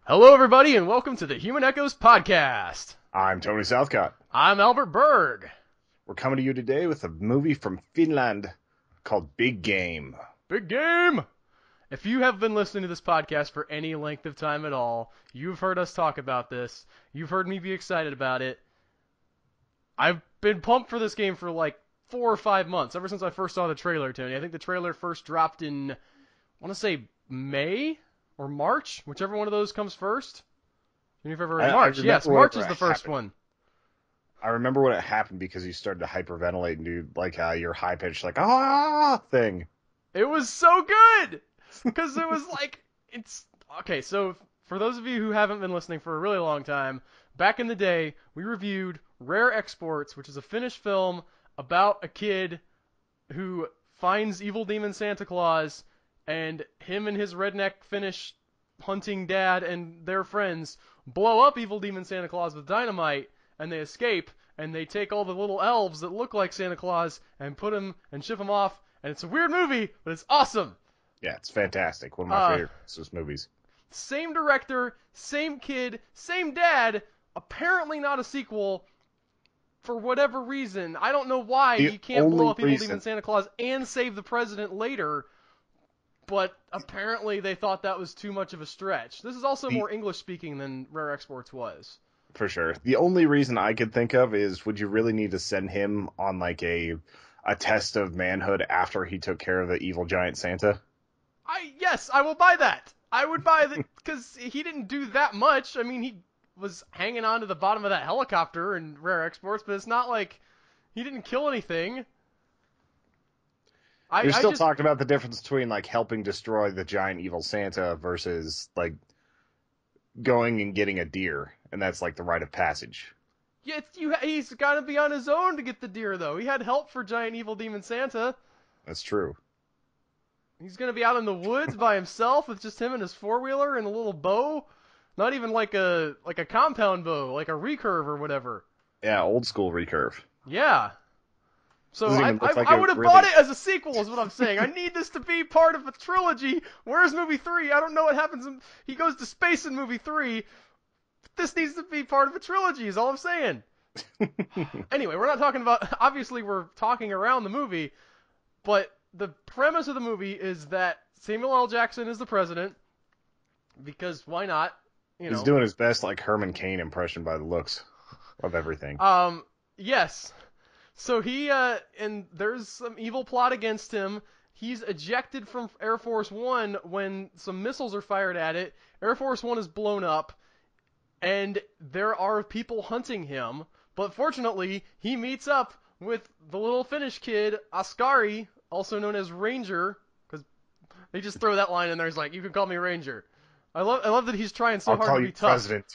Hello, everybody, and welcome to the Human Echoes podcast. I'm Tony Southcott. I'm Albert Berg. We're coming to you today with a movie from Finland called Big Game. Big game! If you have been listening to this podcast for any length of time at all, you've heard us talk about this. You've heard me be excited about it. I've been pumped for this game for like 4 or 5 months, ever since I first saw the trailer, Tony. I think the trailer first dropped in, I want to say, May or March, whichever one of those comes first. March. Yes, March is the first one. I remember when it happened because you started to hyperventilate and do like your high pitched like ah thing. It was so good because it was like it's okay. So for those of you who haven't been listening for a really long time, back in the day we reviewed Rare Exports, which is a Finnish film about a kid who finds evil demon Santa Claus, and him and his redneck Finnish hunting dad and their friends blow up evil demon Santa Claus with dynamite, and they escape, and they take all the little elves that look like Santa Claus and put them and ship them off, and it's a weird movie, but it's awesome. Yeah, it's fantastic. One of my favorite Christmas movies. Same director, same kid, same dad, apparently not a sequel for whatever reason. I don't know why you can't blow up evil demon Santa Claus and save the president later, but apparently they thought that was too much of a stretch. This is also more English-speaking than Rare Exports was. For sure. The only reason I could think of is, would you really need to send him on like a test of manhood after he took care of the evil giant Santa? Yes, I will buy that. I would buy that because he didn't do that much. I mean, he was hanging on to the bottom of that helicopter in Rare Exports, but it's not like he didn't kill anything. You're still talking about the difference between like helping destroy the giant evil Santa versus like going and getting a deer, and that's like the rite of passage. Yeah, he's got to be on his own to get the deer, though. He had help for giant evil demon Santa. That's true. He's gonna be out in the woods by himself with just him and his four-wheeler and a little bow. Not even like a compound bow, like a recurve or whatever. Yeah, old school recurve. Yeah. So I would have really... bought it as a sequel, is what I'm saying. I need this to be part of a trilogy. Where's movie 3? I don't know what happens. He goes to space in movie 3. This needs to be part of a trilogy, is all I'm saying. Anyway, we're not talking about... Obviously, we're talking around the movie, but the premise of the movie is that Samuel L. Jackson is the president, because why not? He's doing his best, like, Herman Cain impression by the looks of everything. Yes. So and there's some evil plot against him. He's ejected from Air Force One when some missiles are fired at it. Air Force One is blown up, and there are people hunting him. But fortunately, he meets up with the little Finnish kid, Askari, also known as Ranger, because they just throw that line in there. He's like, you can call me Ranger. I love that he's trying so hard to be tough. President.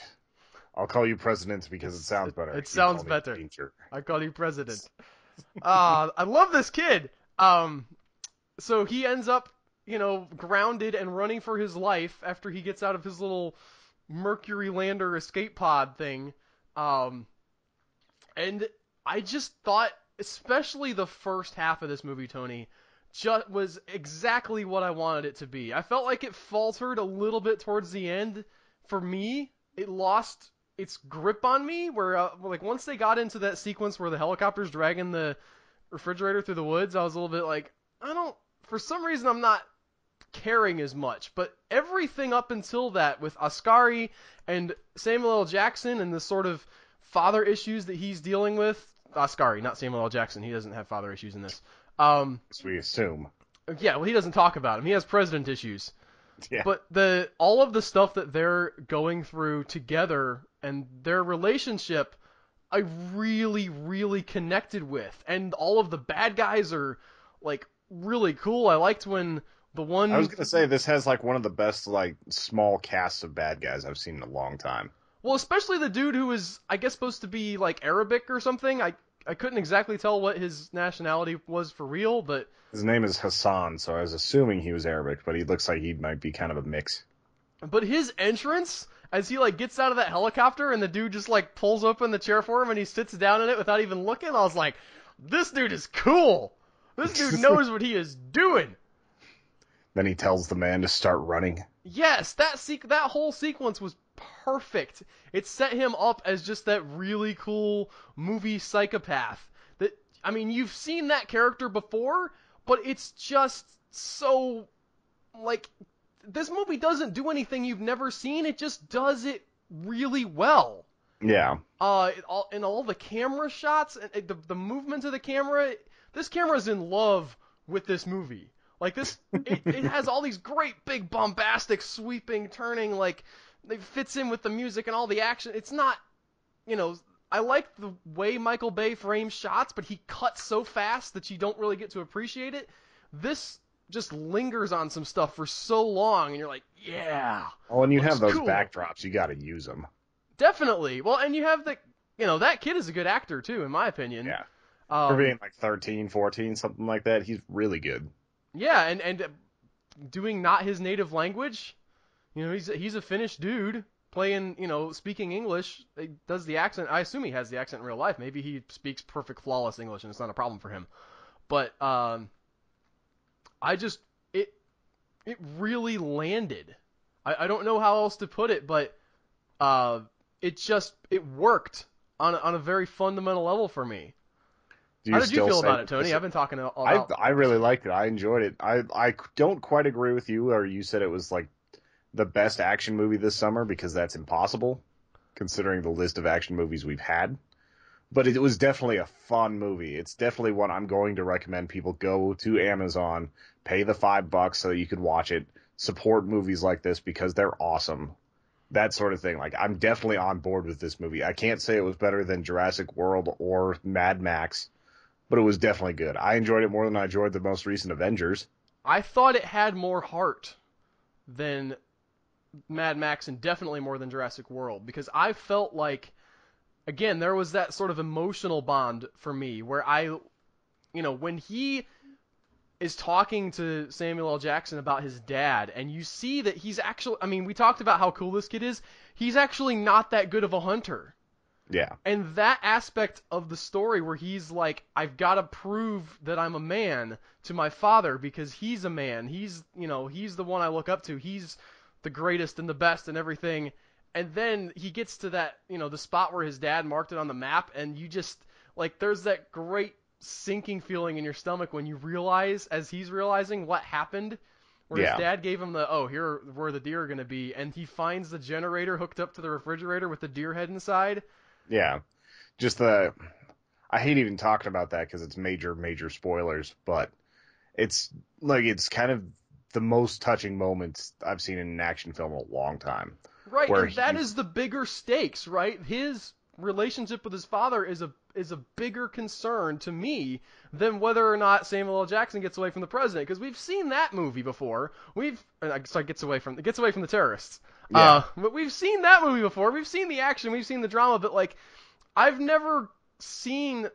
I'll call you president because it sounds better. It sounds better. I call you president. I love this kid. So he ends up, grounded and running for his life after he gets out of his little Mercury lander escape pod thing. And I just thought, especially the first half of this movie, Tony, just was exactly what I wanted it to be. I felt like it faltered a little bit towards the end. For me, it lost its grip on me, where like once they got into that sequence where the helicopter's dragging the refrigerator through the woods, I was a little bit like, for some reason I'm not caring as much. But everything up until that, with Askari and Samuel L. Jackson and the sort of father issues that he's dealing with, Askari, not Samuel L. Jackson, he doesn't have father issues in this. As we assume. Yeah, well, he doesn't talk about him. He has president issues. Yeah. But all of the stuff that they're going through together and their relationship, I really, really connected with. And all of the bad guys are, like, really cool. I liked when the one... I was going to say, this has, like, one of the best, like, small casts of bad guys I've seen in a long time. Well, especially the dude who was, I guess, supposed to be, like, Arabic or something. I couldn't exactly tell what his nationality was for real, but... His name is Hassan, so I was assuming he was Arabic, but he looks like he might be kind of a mix. But his entrance, as he, like, gets out of that helicopter and the dude just, like, pulls open the chair for him and he sits down in it without even looking, I was like, this dude is cool! This dude knows what he is doing! Then he tells the man to start running. Yes, that whole sequence was perfect. It set him up as just that really cool movie psychopath. That, I mean, you've seen that character before, but it's just so, like, this movie doesn't do anything you've never seen. It just does it really well. Yeah. All the camera shots, and the movement of the camera, this camera's in love with this movie. Like this, it has all these great big bombastic sweeping turning, like it fits in with the music and all the action. It's not, I like the way Michael Bay frames shots, but he cuts so fast that you don't really get to appreciate it. This just lingers on some stuff for so long, and you're like, yeah. Oh, when you have those cool. backdrops, you got to use them. Definitely. Well, and you have that kid is a good actor too, in my opinion. Yeah. For being like 13, 14, something like that, he's really good. Yeah, and doing not his native language, he's a Finnish dude playing, speaking English. He does the accent. I assume he has the accent in real life. Maybe he speaks perfect, flawless English, and it's not a problem for him. But it really landed. I don't know how else to put it, but it worked on a very fundamental level for me. How did you feel about it, Tony? I've been talking about... I really liked it. I enjoyed it. I don't quite agree with you, or you said it was like the best action movie this summer, because that's impossible, considering the list of action movies we've had. But it was definitely a fun movie. It's definitely one I'm going to recommend people go to Amazon, pay the $5 so that you could watch it, support movies like this because they're awesome. That sort of thing. Like, I'm definitely on board with this movie. I can't say it was better than Jurassic World or Mad Max, but it was definitely good. I enjoyed it more than I enjoyed the most recent Avengers. I thought it had more heart than Mad Max, and definitely more than Jurassic World, because I felt like, again, there was that sort of emotional bond for me where when he is talking to Samuel L. Jackson about his dad, and you see that he's actually, we talked about how cool this kid is. He's actually not that good of a hunter. Yeah. And that aspect of the story where he's like, I've got to prove that I'm a man to my father because he's a man. He's the one I look up to. He's the greatest and the best and everything. And then he gets to that, the spot where his dad marked it on the map, and you just, like, there's that great sinking feeling in your stomach when you realize, as he's realizing what happened, where his dad gave him here where the deer are going to be, and he finds the generator hooked up to the refrigerator with the deer head inside. Yeah. I hate even talking about that because it's major, major spoilers, but it's kind of the most touching moments I've seen in an action film in a long time. Right, and that is the bigger stakes, right? His relationship with his father is a bigger concern to me than whether or not Samuel L. Jackson gets away from the president, because we've seen that movie before. Gets away from the terrorists. Yeah. But we've seen that movie before. We've seen the action, we've seen the drama, but like, I've never seen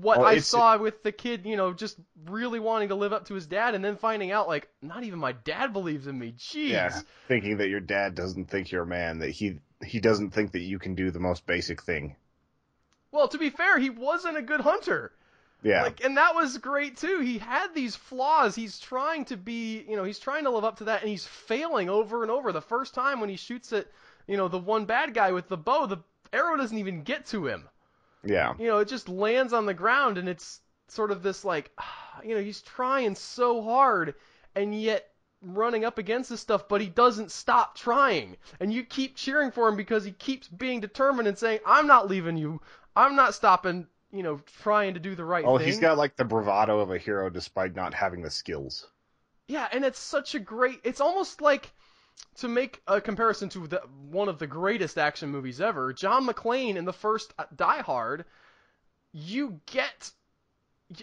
what I saw with the kid, just really wanting to live up to his dad, and then finding out, like, not even my dad believes in me. Jeez. Yeah, thinking that your dad doesn't think you're a man, that he doesn't think that you can do the most basic thing. Well, to be fair, he wasn't a good hunter. Yeah. And that was great too. He had these flaws. He's trying to he's trying to live up to that, and he's failing over and over. The first time when he shoots at, the one bad guy with the bow, the arrow doesn't even get to him. Yeah. It just lands on the ground, and it's sort of this like, he's trying so hard, and yet running up against this stuff, but he doesn't stop trying. And you keep cheering for him because he keeps being determined and saying, I'm not leaving you. I'm not stopping, trying to do the right thing. Oh, he's got like the bravado of a hero despite not having the skills. Yeah, and it's such a great, it's almost like, to make a comparison to one of the greatest action movies ever, John McClane in the first Die Hard,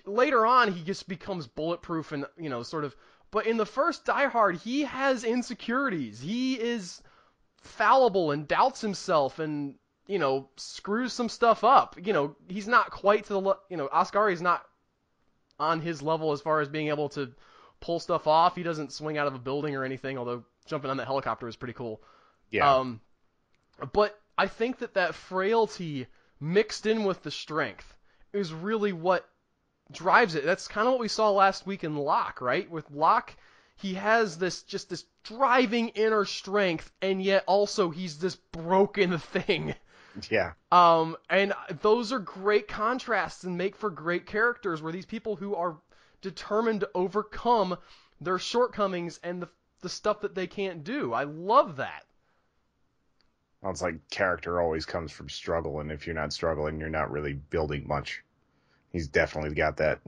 later on he just becomes bulletproof and, sort of, but in the first Die Hard, he has insecurities. He is fallible and doubts himself and, screws some stuff up. He's not quite to the, Asghari's not on his level as far as being able to pull stuff off. He doesn't swing out of a building or anything, although jumping on that helicopter is pretty cool. Yeah. But I think that frailty mixed in with the strength is really what drives it. That's kind of what we saw last week in Locke, right? With Locke, he has this driving inner strength, and yet also he's this broken thing. Yeah. And those are great contrasts and make for great characters where these people who are determined to overcome their shortcomings and the stuff that they can't do. I love that. Well, it's like character always comes from struggle, and if you're not struggling, you're not really building much. He's definitely got that.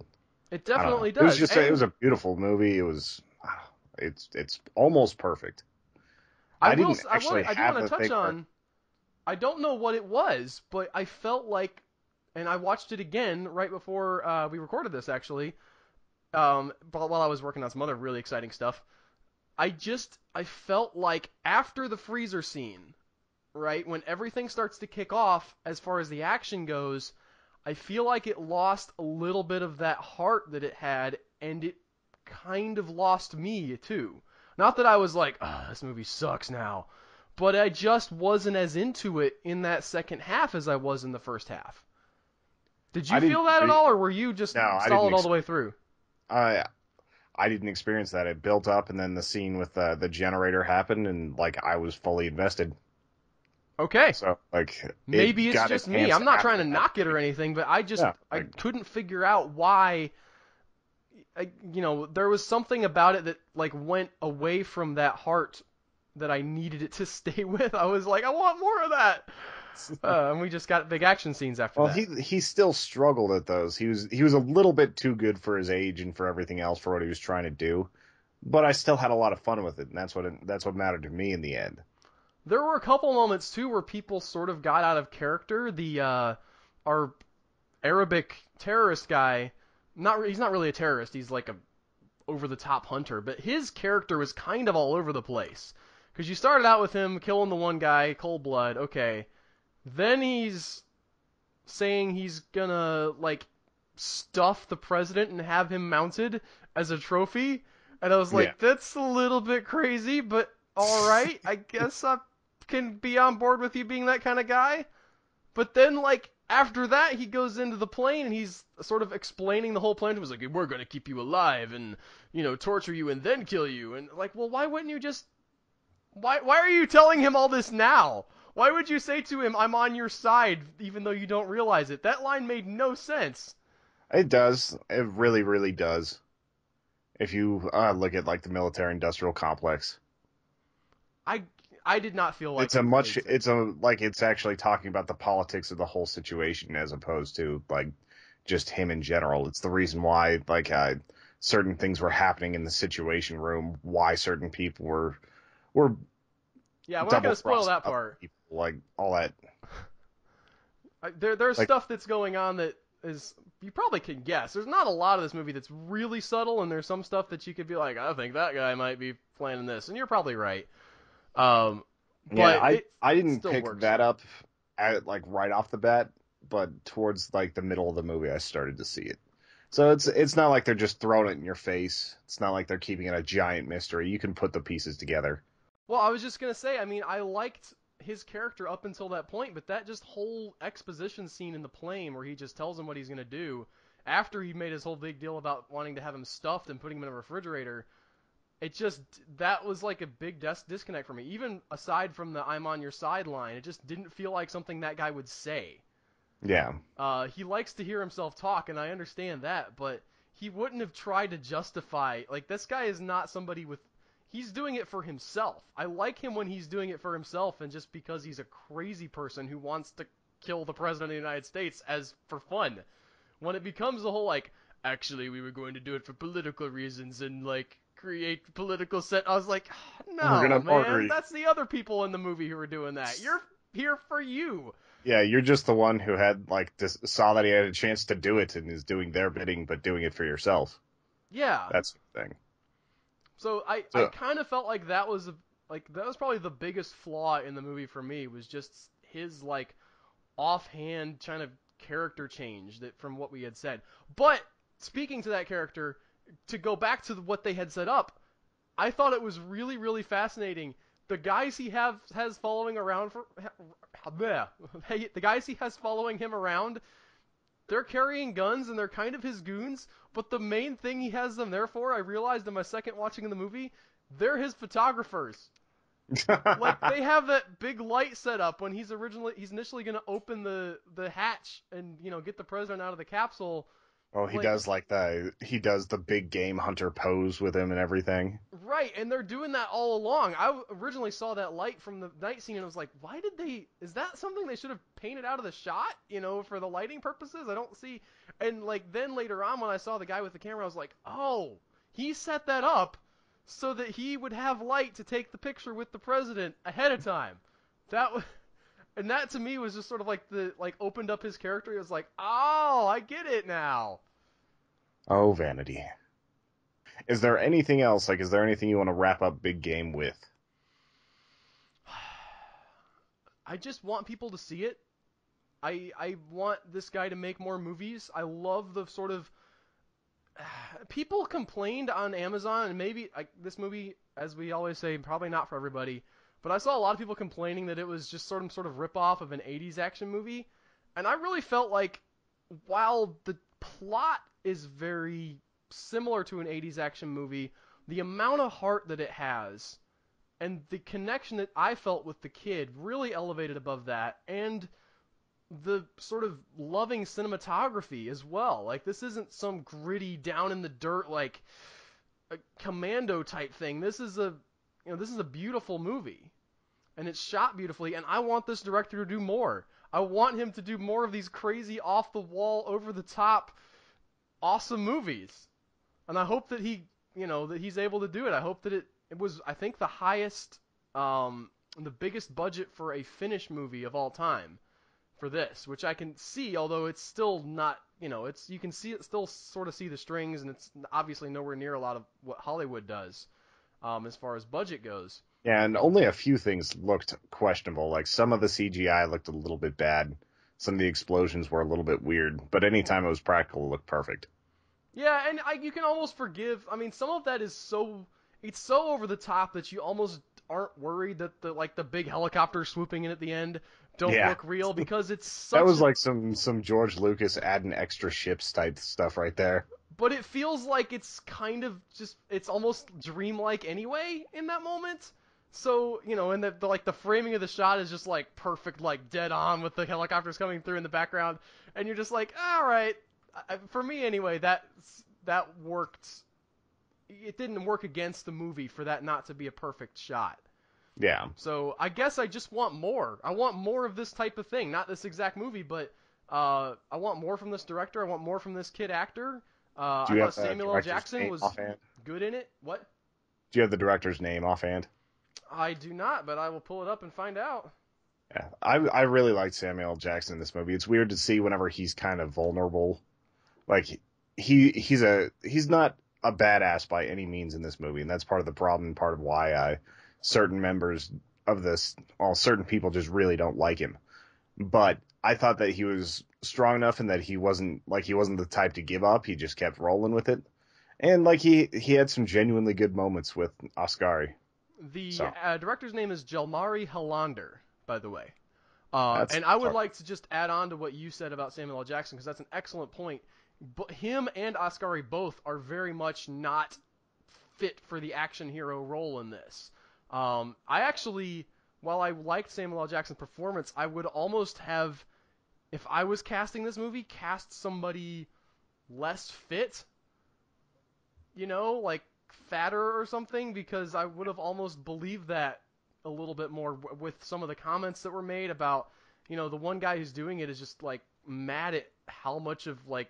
It I don't know. definitely It was does. just, it was a beautiful movie. It's almost perfect. I do didn't actually want have to the touch thing where, on. I don't know what it was, but I felt like, and I watched it again right before we recorded this actually. But while I was working on some other really exciting stuff, I felt like after the freezer scene, right, when everything starts to kick off as far as the action goes, I feel like it lost a little bit of that heart that it had, and it kind of lost me too. Not that I was like, oh, this movie sucks now, but I just wasn't as into it in that second half as I was in the first half. Did you I didn't feel that at re- all, or were you just no, I didn't solid all the way through? I I didn't experience that. It built up, and then the scene with the generator happened, and like I was fully invested. Okay. So like Maybe it it's got just me. enhanced I'm not trying after to that knock it or point. anything, but Yeah, I like couldn't figure out why. There was something about it that like went away from that heart that I needed it to stay with. I was like, I want more of that. And we just got big action scenes after well, that. he still struggled at those. He was a little bit too good for his age and for everything else for what he was trying to do. But I still had a lot of fun with it, and that's what mattered to me in the end. There were a couple moments too where people sort of got out of character. Our Arabic terrorist guy, he's not really a terrorist. He's like a over the top hunter, but his character was kind of all over the place. Because you started out with him killing the one guy, cold blood, okay. Then he's saying he's gonna like stuff the president and have him mounted as a trophy, and I was Yeah. like, that's a little bit crazy, but all right, I guess I can be on board with you being that kind of guy. But then, like, after that, he goes into the plane and he's sort of explaining the whole plan. He was like, we're going to keep you alive and, torture you and then kill you. And, like, well, why wouldn't you just. Why are you telling him all this now? Why would you say to him, I'm on your side, even though you don't realize it? That line made no sense. It does. It really, really does. If you look at like the military-industrial complex, I I did not feel like it's a much. made sense. It's a like it's actually talking about the politics of the whole situation as opposed to like just him in general. It's the reason why like certain things were happening in the Situation Room, why certain people were Yeah, we're not going double to spoil crossing that other part. people, like all that. There's Like stuff that's going on that is you probably can guess. There's not a lot of this movie that's really subtle, and there's some stuff that you could be like, I think that guy might be planning this, and you're probably right. Um, yeah, but it I didn't still pick works. that up at like right off the bat, but towards like the middle of the movie, I started to see it. So it's not like they're just throwing it in your face. It's not like they're keeping it a giant mystery. You can put the pieces together. Well, I was just gonna say, I mean, I liked his character up until that point, but that just whole exposition scene in the plane where he just tells him what he's gonna do after he made his whole big deal about wanting to have him stuffed and putting him in a refrigerator. It just that was like a big disconnect for me. Even aside from the "I'm on your side" line, it just didn't feel like something that guy would say. Yeah, He likes to hear himself talk, and I understand that, but he wouldn't have tried to justify. Like, this guy is not somebody with. He's doing it for himself. I like him when he's doing it for himself, and just because he's a crazy person who wants to kill the president of the United States as for fun. When it becomes the whole like, actually, we were going to do it for political reasons and like create political set. I was like, we're no, gonna murder man, you. that's the other people in the movie who are doing that. You're here for you. Yeah, you're just the one who had like this, saw that he had a chance to do it and is doing their bidding, but doing it for yourself. Yeah. That's the thing. So I So kind of felt like that was probably the biggest flaw in the movie for me was just his like offhand kind of character change that from what we had said. But speaking to that character, to go back to what they had set up, I thought it was really really fascinating. The guys he has following around for the guys he has following him around they're carrying guns and they're kind of his goons, but the main thing he has them there for, I realized in my second watching of the movie, they're his photographers. Like they have that big light set up when he's initially going to open the hatch and get the president out of the capsule. Well, he Like does the big game hunter pose with him and everything. right, and they're doing that all along. I originally saw that light from the night scene and I was like, why did they? Is that something they should have painted out of the shot? For the lighting purposes. I don't see. And like then later on when I saw the guy with the camera, I was like, oh, he set that up so that he would have light to take the picture with the president ahead of time. That was. And that to me was just sort of like opened up his character. It was like, oh, I get it now. Oh, vanity. Is there anything else? Like, is there anything you want to wrap up Big Game with? I just want people to see it. I want this guy to make more movies. I love the sort of people complained on Amazon, and maybe this movie, as we always say, probably not for everybody. But I saw a lot of people complaining that it was just sort of rip-off of an 80s action movie. And I really felt like while the plot is very similar to an 80s action movie, the amount of heart that it has and the connection that I felt with the kid really elevated above that. And the sort of loving cinematography as well. Like this isn't some gritty down in the dirt like a Commando type thing. This is a beautiful movie. And it's shot beautifully, and I want this director to do more. I want him to do more of these crazy, off-the-wall, over-the-top, awesome movies. And I hope that that he's able to do it. I hope that it was, I think, the highest, the biggest budget for a Finnish movie of all time for this, which I can see, although it's still not, you can still sort of see the strings, and it's obviously nowhere near a lot of what Hollywood does as far as budget goes. Yeah, and only a few things looked questionable. Like some of the CGI looked a little bit bad. Some of the explosions were a little bit weird. But anytime it was practical, it looked perfect. Yeah, and you can almost forgive. I mean, some of that is it's so over the top that you almost aren't worried that the big helicopter swooping in at the end don't look real because it's such. That was like some George Lucas adding extra ships type stuff right there. But it feels like it's kind of it's almost dreamlike anyway in that moment. So, and the framing of the shot is just like perfect, like dead on with the helicopters coming through in the background, and you're just like, all right. For me anyway, that worked. It didn't work against the movie for that not to be a perfect shot. Yeah. So I guess I just want more. I want more of this type of thing. Not this exact movie, but I want more from this director. I want more from this kid actor. I thought Samuel L. Jackson was good in it. What? Do you have the director's name offhand? I do not, but I will pull it up and find out. Yeah, I really liked Samuel L. Jackson in this movie. It's weird to see whenever he's kind of vulnerable. Like he's not a badass by any means in this movie, and that's part of the problem and part of why certain members of this, certain people just really don't like him. But I thought that he was strong enough and that he wasn't the type to give up. He just kept rolling with it. And like he had some genuinely good moments with Asghari. The director's name is Jalmari Helander, by the way. And I would like to just add on to what you said about Samuel L. Jackson, because that's an excellent point. But him and Asghari both are very much not fit for the action hero role in this. I actually, while I liked Samuel L. Jackson's performance, I would almost have, if I was casting this movie, cast somebody less fit. Like fatter or something, because I would have almost believed that a little bit more with some of the comments that were made about, the one guy who's doing it is just like mad at how much of like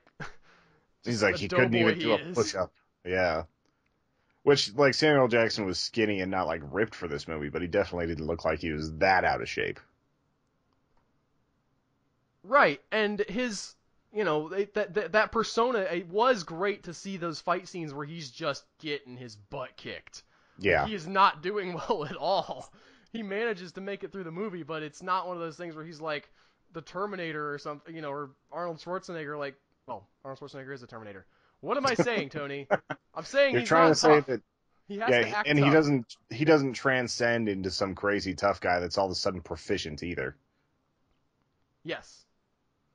he's like he couldn't even do a push-up. Yeah. Which, like, Samuel Jackson was skinny and not like ripped for this movie, but he definitely didn't look like he was that out of shape. Right, and his that persona, it was great to see those fight scenes where he's just getting his butt kicked. Yeah. Like, he is not doing well at all. He manages to make it through the movie, but it's not one of those things where he's like the Terminator or something, or Arnold Schwarzenegger, like, well, Arnold Schwarzenegger is the Terminator. What am I saying, Tony? I'm saying he's trying not to tough. Say that, he has to act and tough. he doesn't transcend into some crazy tough guy that's all of a sudden proficient either. Yes.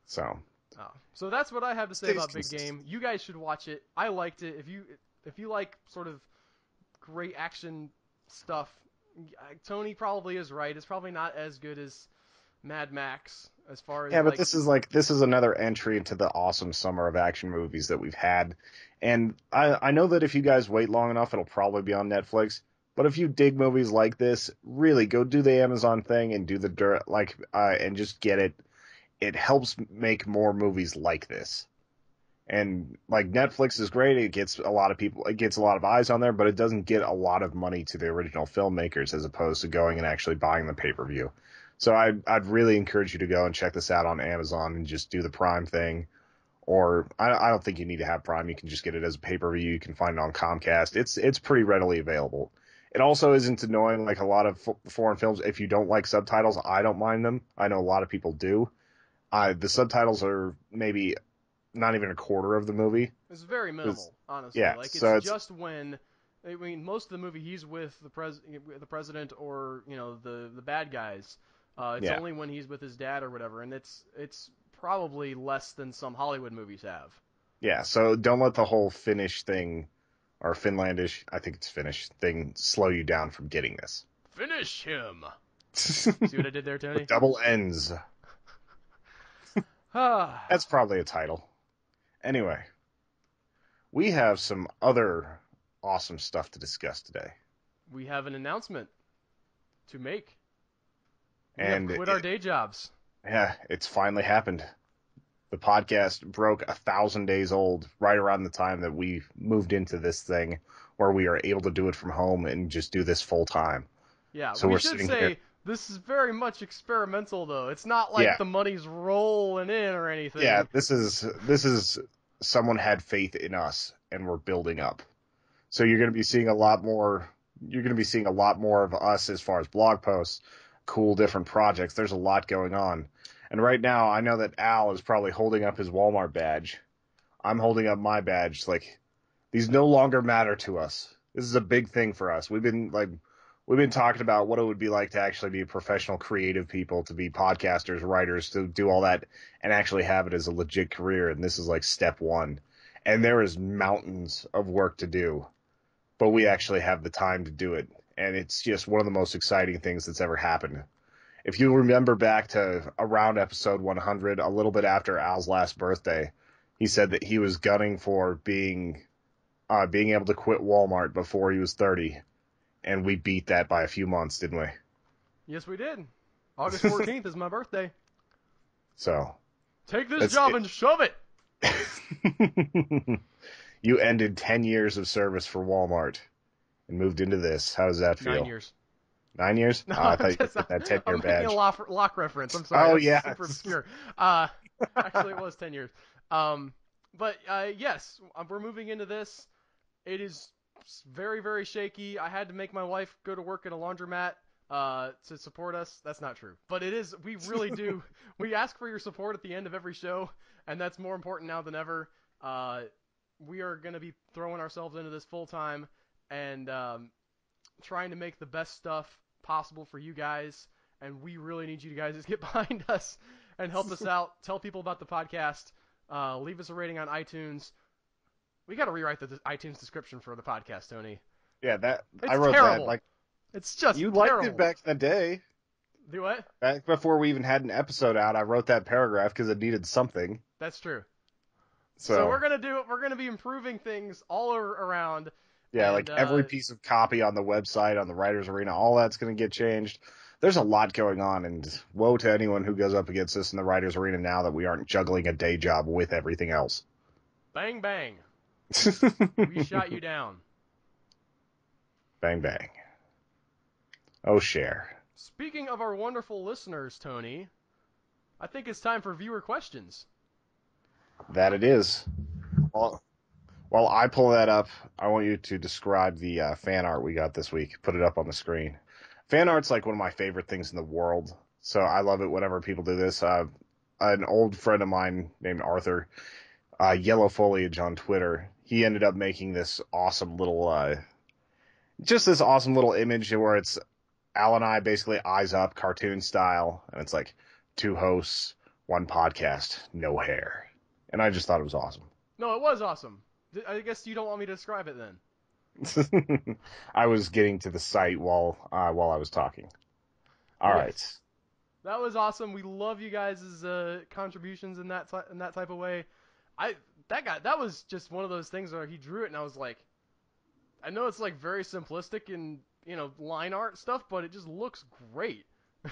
So, Oh. So that's what I have to say Stays about Big consistent. Game. You guys should watch it. I liked it. If you like sort of great action stuff, Tony probably is right. It's probably not as good as Mad Max as far as Yeah, but like. this is another entry into the awesome summer of action movies that we've had. And I know that if you guys wait long enough, it'll probably be on Netflix. But if you dig movies like this, really go do the Amazon thing and do the and just get it. It helps make more movies like this. And like Netflix is great. It gets a lot of people, it gets a lot of eyes on there, but it doesn't get a lot of money to the original filmmakers as opposed to going and actually buying the pay-per-view. So I'd really encourage you to go and check this out on Amazon and just do the Prime thing. Or I don't think you need to have Prime. You can just get it as a pay-per-view. You can find it on Comcast. It's pretty readily available. It also isn't annoying like a lot of foreign films. If you don't like subtitles, I don't mind them. I know a lot of people do. The subtitles are maybe not even a quarter of the movie. It's very minimal, honestly. Yeah, Like so it's just when. I mean, most of the movie he's with the president or the bad guys. It's yeah, only when he's with his dad or whatever, and it's probably less than some Hollywood movies have. yeah. So don't let the whole Finnish thing or Finlandish, I think it's Finnish thing, slow you down from getting this. Finish him. See what I did there, Tony? Double N's. Ah, That's probably a title. Anyway, we have some other awesome stuff to discuss today. we have an announcement to make. We And have quit our day jobs. yeah, it's finally happened. The podcast broke 1,000 days old right around the time that we moved into this thing where we are able to do it from home and just do this full time. Yeah, So we we're should sitting say here. this is very much experimental, though. It's not like Yeah, the money's rolling in or yeah, anything. this is someone had faith in us and we're building up. So you're going to be seeing a lot more. You're going to be seeing a lot more of us as far as blog posts, cool different projects. There's a lot going on. And right now, I know that Al is probably holding up his Walmart badge. I'm holding up my badge. Like, these no longer matter to us. This is a big thing for us. We've been talking about what it would be like to actually be professional creative people, to be podcasters, writers, to do all that and actually have it as a legit career. And this is like step one. And there is mountains of work to do, but we actually have the time to do it. And it's just one of the most exciting things that's ever happened. If you remember back to around episode 100, a little bit after Al's last birthday, he said that he was gunning for being able to quit Walmart before he was 30. And we beat that by a few months, didn't we? Yes, we did. August 14th is my birthday. So. Take this job and shove it! You ended 10 years of service for Walmart and moved into this. How does that feel? 9 years. 9 years? No, I thought you did that 10-year I'm badge. making a lock reference. I'm sorry. Oh, That's yeah. super obscure. Actually, it was 10 years. But yes, we're moving into this. It is very, very shaky. I had to make my wife go to work at a laundromat to support us. That's not true. But it is. We really do. We ask for your support at the end of every show, and that's more important now than ever. We are going to be throwing ourselves into this full time and trying to make the best stuff possible for you guys, and we really need you guys to get behind us and help us out. Tell people about the podcast. Leave us a rating on iTunes. We got to rewrite the iTunes description for the podcast, Tony. Yeah, It's I wrote terrible. that. Like, it's just you terrible. liked it back in the day. Do what? Back before we even had an episode out, I wrote that paragraph because it needed something. That's true. So we're gonna be improving things all around. Yeah, and, like every piece of copy on the website, on the Writers Arena, all that's going to get changed. There's a lot going on, and woe to anyone who goes up against us in the Writers Arena now that we aren't juggling a day job with everything else. Bang, bang. We shot you down. Bang, bang. Oh, share. Speaking of our wonderful listeners, Tony, I think it's time for viewer questions. That it is. Well, while I pull that up, I want you to describe the fan art we got this week. Put it up on the screen. Fan art's like one of my favorite things in the world, so I love it whenever people do this. An old friend of mine named Arthur, Yellow Foliage on Twitter, he ended up making this awesome little, just this awesome little image where it's Al and I basically eyes up, cartoon style, and it's like 2 hosts, 1 podcast, no hair. And I just thought it was awesome. No, it was awesome. I guess you don't want me to describe it then. I was getting to the site while I was talking. All right. Yes. That was awesome. We love you guys' contributions in that type of way. That was just one of those things where he drew it and I was like, I know it's like very simplistic and line art stuff, but it just looks great.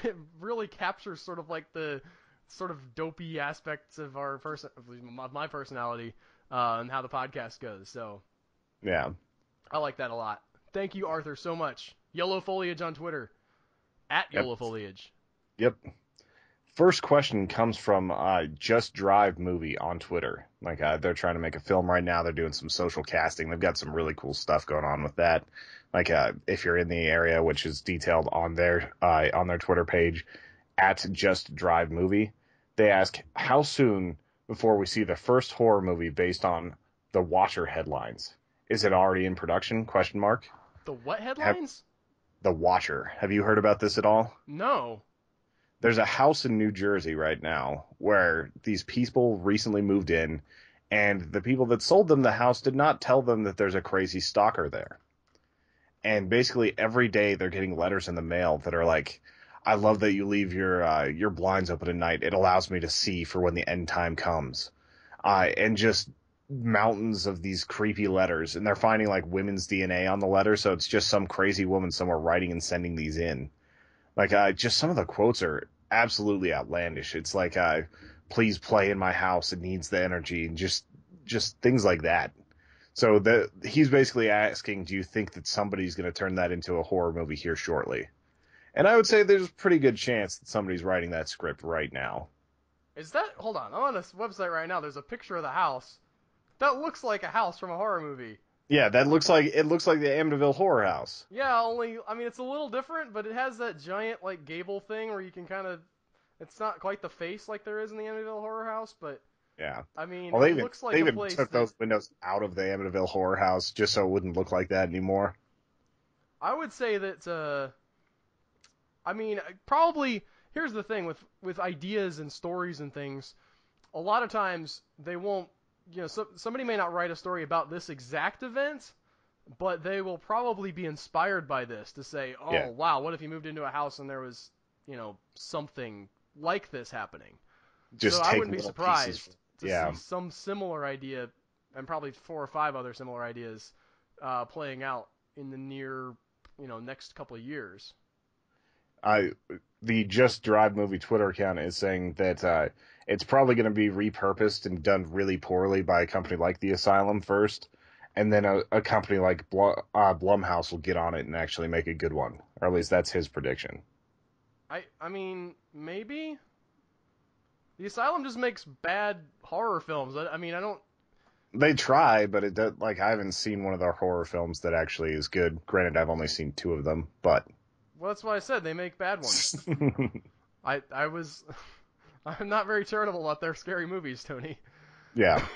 It really captures sort of like the sort of dopey aspects of my personality and how the podcast goes. So Yeah. I like that a lot. Thank you, Arthur, so much. Yellow Foliage on Twitter at Yep. Yellow Foliage. Yep. First question comes from Just Drive Movie on Twitter. Like they're trying to make a film right now. They're doing some social casting. They've got some really cool stuff going on with that. Like if you're in the area, which is detailed on their Twitter page at Just Drive Movie, they ask how soon before we see the first horror movie based on The Watcher headlines. Is it already in production? Question mark. The what headlines? The Watcher. Have you heard about this at all? No. There's a house in New Jersey right now where these people recently moved in, and the people that sold them the house did not tell them that there's a crazy stalker there. And basically every day they're getting letters in the mail that are like, I love that you leave your blinds open at night. It allows me to see for when the end time comes. And just mountains of these creepy letters, and they're finding like women's DNA on the letter, so it's just some crazy woman somewhere writing and sending these in. Like just some of the quotes are absolutely outlandish. It's like please play in my house, it needs the energy, and just things like that. So he's basically asking, do you think that somebody's going to turn that into a horror movie here shortly? And I would say there's a pretty good chance that somebody's writing that script right now. Hold on, I'm on this website right now. There's a picture of the house. That looks like a house from a horror movie. Yeah, it looks like the Amityville Horror House. Yeah, it's a little different, but it has that giant like gable thing where you can kind of, it's not quite the face like there is in the Amityville Horror House, but Yeah. well, it looks like a place took those windows out of the Amityville Horror House just so it wouldn't look like that anymore. I would say that probably here's the thing with ideas and stories and things. A lot of times they won't, somebody may not write a story about this exact event, but they will probably be inspired by this to say, oh, yeah. Wow, what if you moved into a house and there was, something like this happening? Just so I wouldn't be surprised to see some similar idea, and probably 4 or 5 other similar ideas playing out in the near, next couple of years. The Just Drive Movie Twitter account is saying that it's probably going to be repurposed and done really poorly by a company like The Asylum first, and then a company like Blumhouse will get on it and actually make a good one, or at least that's his prediction. I mean, maybe The Asylum just makes bad horror films. I don't. They try, but it does, like I haven't seen one of their horror films that actually is good. Granted, I've only seen 2 of them, but. Well, that's why I said they make bad ones. I'm not very charitable about their scary movies, Tony. Yeah.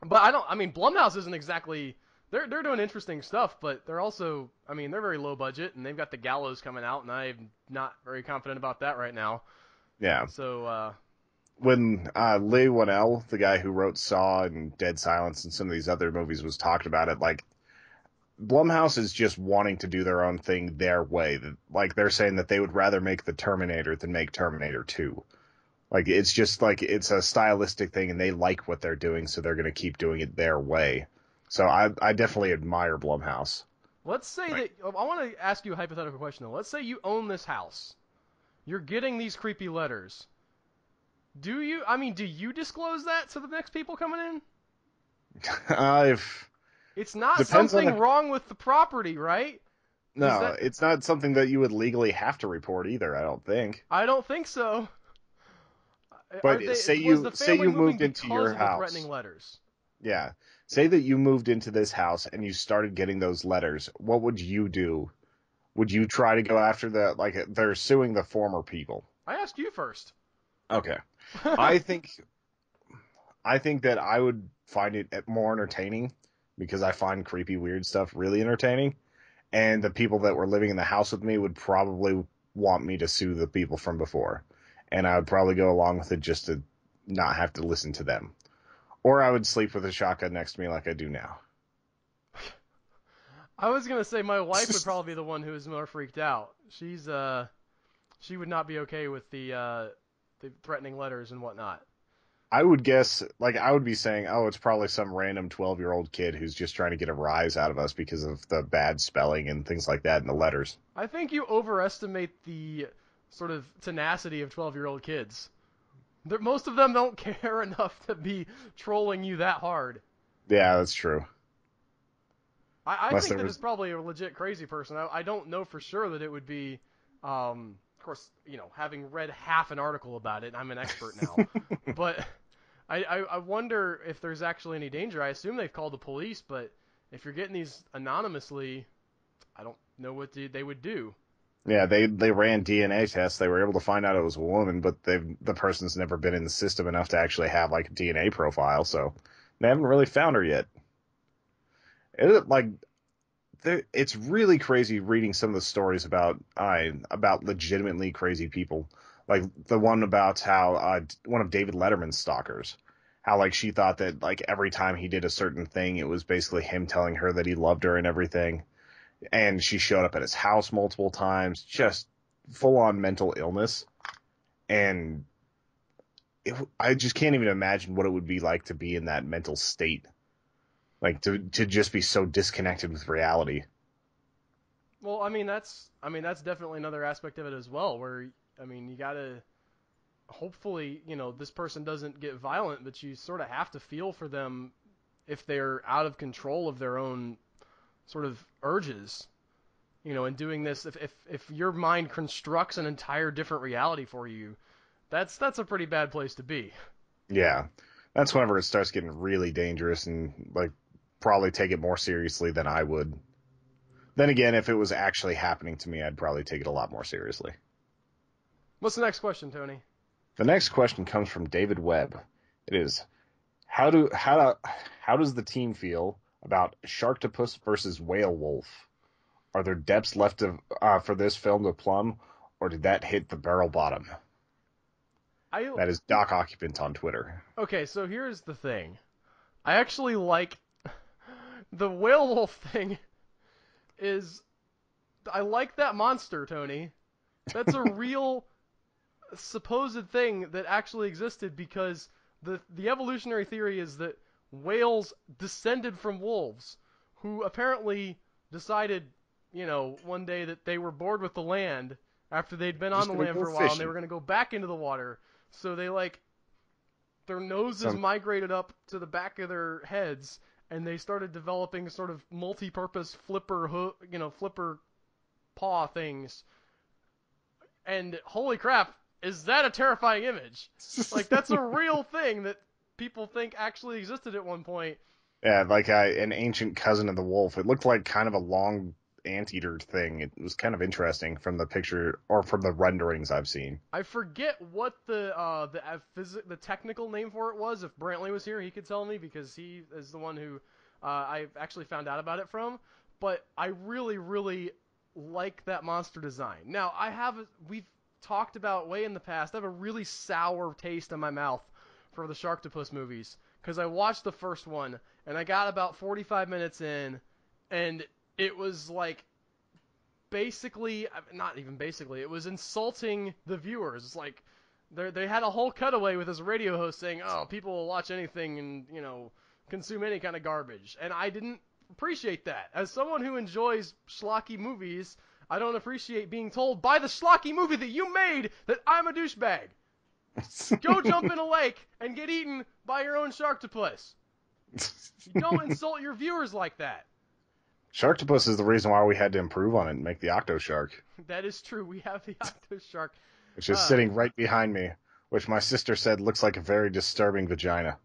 But Blumhouse isn't exactly, they're doing interesting stuff, but they're also, they're very low budget, and they've got The Gallows coming out, and I'm not very confident about that right now. Yeah. So, when Leigh Whannell, the guy who wrote Saw and Dead Silence and some of these other movies, was talking about it, like, Blumhouse is just wanting to do their own thing their way. Like, they're saying that they would rather make the Terminator than make Terminator 2. Like, it's just like, it's a stylistic thing, and they like what they're doing, so they're going to keep doing it their way. So I definitely admire Blumhouse. Let's say that, I want to ask you a hypothetical question, though. Let's say you own this house. You're getting these creepy letters. Do you disclose that to the next people coming in? It's not something wrong with the property, right? No, it's not something that you would legally have to report either, I don't think. I don't think so. But say you moved into your house. Threatening letters? Yeah. Say that you moved into this house and you started getting those letters. What would you do? Would you try to go after they're suing the former people? I asked you first. Okay. I think that I would find it more entertaining because I find creepy, weird stuff really entertaining. And the people that were living in the house with me would probably want me to sue the people from before. And I would probably go along with it just to not have to listen to them. Or I would sleep with a shotgun next to me like I do now. I was gonna say my wife would probably be the one who is more freaked out. She would not be okay with the threatening letters and whatnot. I would guess, like, I would be saying, oh, it's probably some random 12-year-old kid who's just trying to get a rise out of us because of the bad spelling and things like that in the letters. I think you overestimate the sort of tenacity of 12-year-old kids. Most of them don't care enough to be trolling you that hard. Yeah, that's true. I think that it's probably a legit crazy person. I don't know for sure that it would be, of course, having read half an article about it, I'm an expert now. But I wonder if there's actually any danger. I assume they've called the police, but if you're getting these anonymously, I don't know what they would do. Yeah, they ran DNA tests. They were able to find out it was a woman, but the person's never been in the system enough to actually have like a DNA profile, so they haven't really found her yet. It's really crazy reading some of the stories about legitimately crazy people, like the one about how one of David Letterman's stalkers, how like she thought that like every time he did a certain thing, it was basically him telling her that he loved her and everything. And she showed up at his house multiple times, just full-on mental illness. And I just can't even imagine what it would be like to be in that mental state. Like, to just be so disconnected with reality. Well, that's definitely another aspect of it as well, where, you gotta, hopefully, this person doesn't get violent, but you sort of have to feel for them if they're out of control of their own sort of urges, and doing this, if your mind constructs an entire different reality for you, that's a pretty bad place to be. Yeah. That's whenever it starts getting really dangerous and, like, probably take it more seriously than I would. Then again, if it was actually happening to me, I'd probably take it a lot more seriously. What's the next question, Tony? The next question comes from David Webb. It is, how does the team feel about Sharktopus versus Whalewolf? Are there depths left for this film to plumb, or did that hit the barrel bottom? That is Doc Occupant on Twitter. Okay, so here's the thing. I actually like the Whalewolf thing. I like that monster, Tony. That's a real supposed thing that actually existed, because the evolutionary theory is that whales descended from wolves, who apparently decided, one day that they were bored with the land after they'd been on the land for a while, and they were going to go back into the water. So they, their noses migrated up to the back of their heads, and they started developing sort of multi-purpose flipper paw things. And holy crap, is that a terrifying image? That's a real thing that people think actually existed at one point. Yeah, like an ancient cousin of the wolf. It looked like kind of a long anteater thing. It was kind of interesting from the picture, or from the renderings I've seen. I forget what the technical name for it was. If Brantley was here, he could tell me, because he is the one who I actually found out about it from. But I really, really like that monster design. Now, we've talked about way in the past, I have a really sour taste in my mouth for the Sharktopus movies, because I watched the first one, and I got about 45 minutes in, and it was basically, not even basically, it was insulting the viewers. It's like, they had a whole cutaway with this radio host saying, oh, people will watch anything and, consume any kind of garbage. And I didn't appreciate that. As someone who enjoys schlocky movies, I don't appreciate being told by the schlocky movie that you made that I'm a douchebag. Go jump in a lake and get eaten by your own Sharktopus. You don't insult your viewers like that. Sharktopus is the reason why we had to improve on it and make the Octo Shark. That is true. We have the Octo Shark. Which is sitting right behind me, which my sister said looks like a very disturbing vagina.